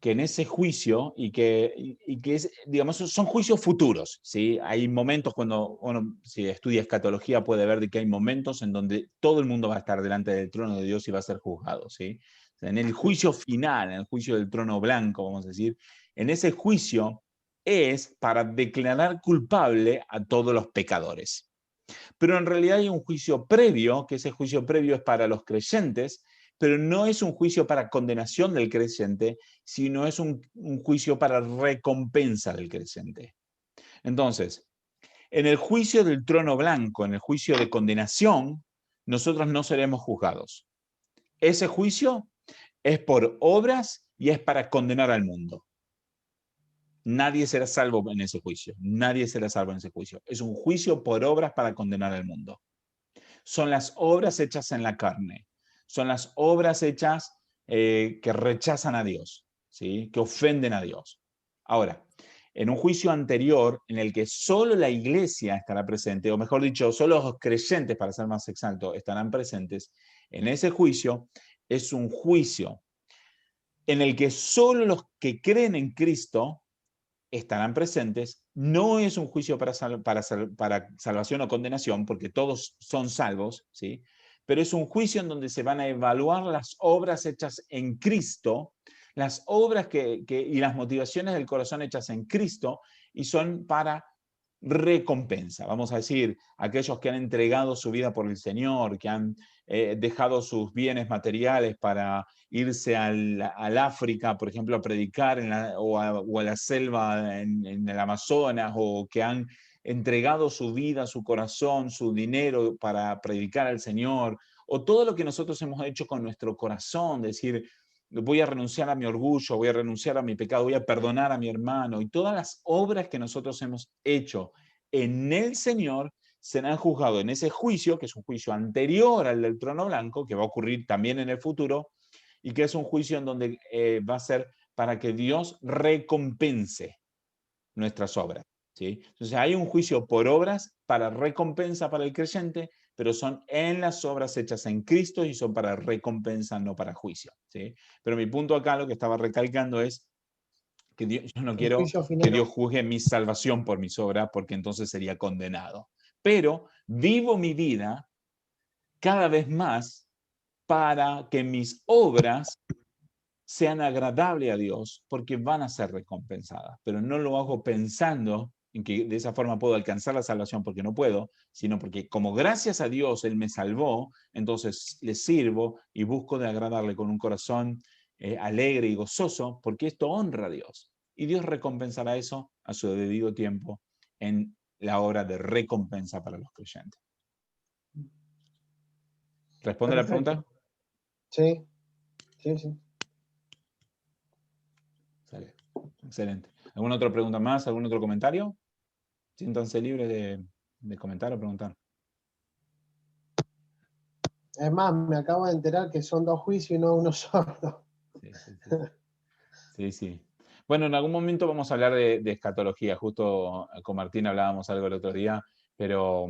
que en ese juicio, y que es, digamos, son juicios futuros, ¿sí? Hay momentos cuando uno, si estudia escatología, puede ver de que hay momentos en donde todo el mundo va a estar delante del trono de Dios y va a ser juzgado, ¿sí? O sea, en el juicio final, en el juicio del trono blanco, vamos a decir, en ese juicio es para declarar culpable a todos los pecadores. Pero en realidad hay un juicio previo, que ese juicio previo es para los creyentes, pero no es un juicio para condenación del creyente, sino es un juicio para recompensa del creyente. Entonces, en el juicio del trono blanco, en el juicio de condenación, nosotros no seremos juzgados. Ese juicio es por obras y es para condenar al mundo. Nadie será salvo en ese juicio. Nadie será salvo en ese juicio. Es un juicio por obras para condenar al mundo. Son las obras hechas en la carne. Son las obras hechas que rechazan a Dios, ¿sí? Que ofenden a Dios. Ahora, en un juicio anterior en el que solo la iglesia estará presente, o mejor dicho, solo los creyentes, para ser más exacto, estarán presentes, en ese juicio es un juicio en el que solo los que creen en Cristo estarán presentes. No es un juicio para salvación o condenación, porque todos son salvos, ¿sí? Pero es un juicio en donde se van a evaluar las obras hechas en Cristo, las obras y las motivaciones del corazón hechas en Cristo, y son para recompensa. Vamos a decir, aquellos que han entregado su vida por el Señor, que han dejado sus bienes materiales para irse al África, por ejemplo, a predicar o a la selva en el Amazonas, o que han entregado su vida, su corazón, su dinero para predicar al Señor, o todo lo que nosotros hemos hecho con nuestro corazón, decir, voy a renunciar a mi orgullo, voy a renunciar a mi pecado, voy a perdonar a mi hermano, y todas las obras que nosotros hemos hecho en el Señor serán juzgados en ese juicio, que es un juicio anterior al del trono blanco, que va a ocurrir también en el futuro, y que es un juicio en donde va a ser para que Dios recompense nuestras obras, ¿sí? Entonces hay un juicio por obras para recompensa para el creyente, pero son en las obras hechas en Cristo y son para recompensa, no para juicio, ¿sí? Pero mi punto acá, lo que estaba recalcando es que yo no quiero que Dios juzgue mi salvación por mis obras, porque entonces sería condenado. Pero vivo mi vida cada vez más para que mis obras sean agradables a Dios, porque van a ser recompensadas. Pero no lo hago pensando en que de esa forma puedo alcanzar la salvación, porque no puedo, sino porque como gracias a Dios Él me salvó, entonces le sirvo y busco de agradarle con un corazón alegre y gozoso, porque esto honra a Dios. Y Dios recompensará eso a su debido tiempo en la obra de recompensa para los creyentes. ¿Responde la pregunta?
Sí, sí, sí.
Excelente. ¿Alguna otra pregunta más? ¿Algún otro comentario? Siéntanse libres de comentar o preguntar.
Es más, me acabo de enterar que son 2 juicios y no uno solo.
Sí. Bueno, en algún momento vamos a hablar de escatología. Justo con Martín hablábamos algo el otro día, pero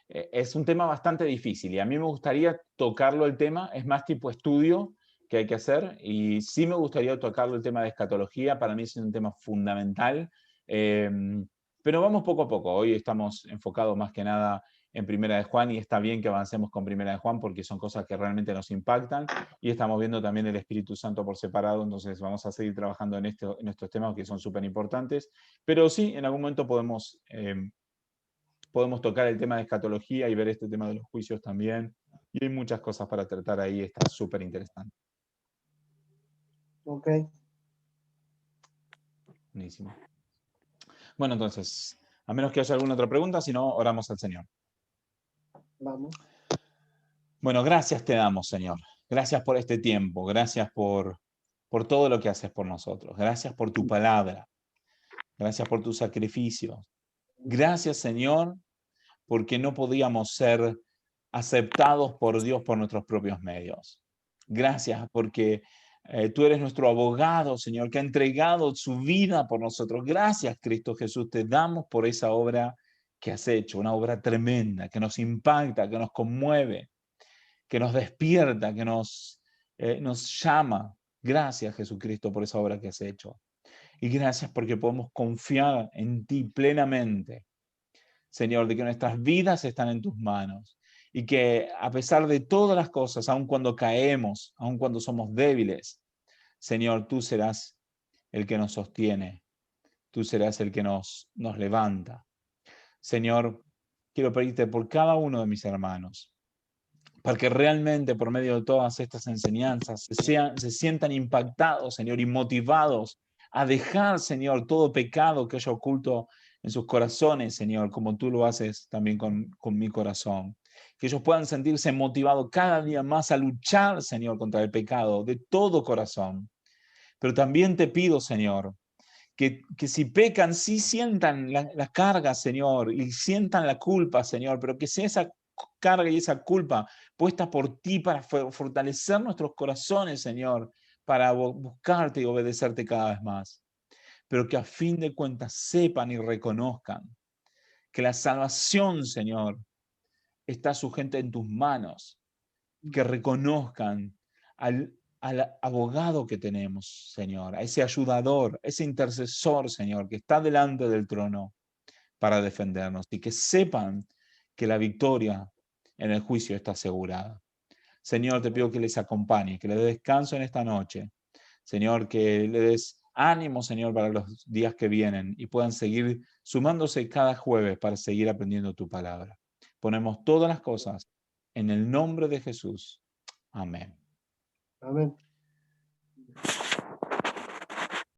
es un tema bastante difícil y a mí me gustaría tocarlo el tema. Es más tipo estudio que hay que hacer y sí me gustaría tocarlo el tema de escatología. Para mí es un tema fundamental, pero vamos poco a poco. Hoy estamos enfocados más que nada en Primera de Juan y está bien que avancemos con Primera de Juan porque son cosas que realmente nos impactan y estamos viendo también el Espíritu Santo por separado, entonces vamos a seguir trabajando en estos temas que son súper importantes, pero sí, en algún momento podemos tocar el tema de escatología y ver este tema de los juicios también, y hay muchas cosas para tratar ahí, está súper interesante.
Ok.
Buenísimo. Bueno, entonces, a menos que haya alguna otra pregunta, si no, oramos al Señor.
Vamos.
Bueno, gracias te damos, Señor. Gracias por este tiempo. Gracias por todo lo que haces por nosotros. Gracias por tu palabra. Gracias por tu sacrificio. Gracias, Señor, porque no podíamos ser aceptados por Dios por nuestros propios medios. Gracias porque tú eres nuestro abogado, Señor, que ha entregado su vida por nosotros. Gracias, Cristo Jesús, te damos por esa obra que has hecho, una obra tremenda, que nos impacta, que nos conmueve, que nos despierta, que nos llama. Gracias, Jesucristo, por esa obra que has hecho. Y gracias porque podemos confiar en ti plenamente, Señor, de que nuestras vidas están en tus manos y que a pesar de todas las cosas, aun cuando caemos, aun cuando somos débiles, Señor, tú serás el que nos sostiene, tú serás el que nos levanta. Señor, quiero pedirte por cada uno de mis hermanos, para que realmente por medio de todas estas enseñanzas se sientan impactados, Señor, y motivados a dejar, Señor, todo pecado que haya oculto en sus corazones, Señor, como tú lo haces también con mi corazón. Que ellos puedan sentirse motivados cada día más a luchar, Señor, contra el pecado de todo corazón. Pero también te pido, Señor, que si pecan, sí sientan la carga, Señor, y sientan la culpa, Señor, pero que sea esa carga y esa culpa puesta por ti para fortalecer nuestros corazones, Señor, para buscarte y obedecerte cada vez más. Pero que a fin de cuentas sepan y reconozcan que la salvación, Señor, está sujeta en tus manos. Que reconozcan al abogado que tenemos, Señor, a ese ayudador, ese intercesor, Señor, que está delante del trono para defendernos y que sepan que la victoria en el juicio está asegurada. Señor, te pido que les acompañe, que les dé descanso en esta noche. Señor, que les des ánimo, Señor, para los días que vienen y puedan seguir sumándose cada jueves para seguir aprendiendo tu palabra. Ponemos todas las cosas en el nombre de Jesús. Amén.
Amén.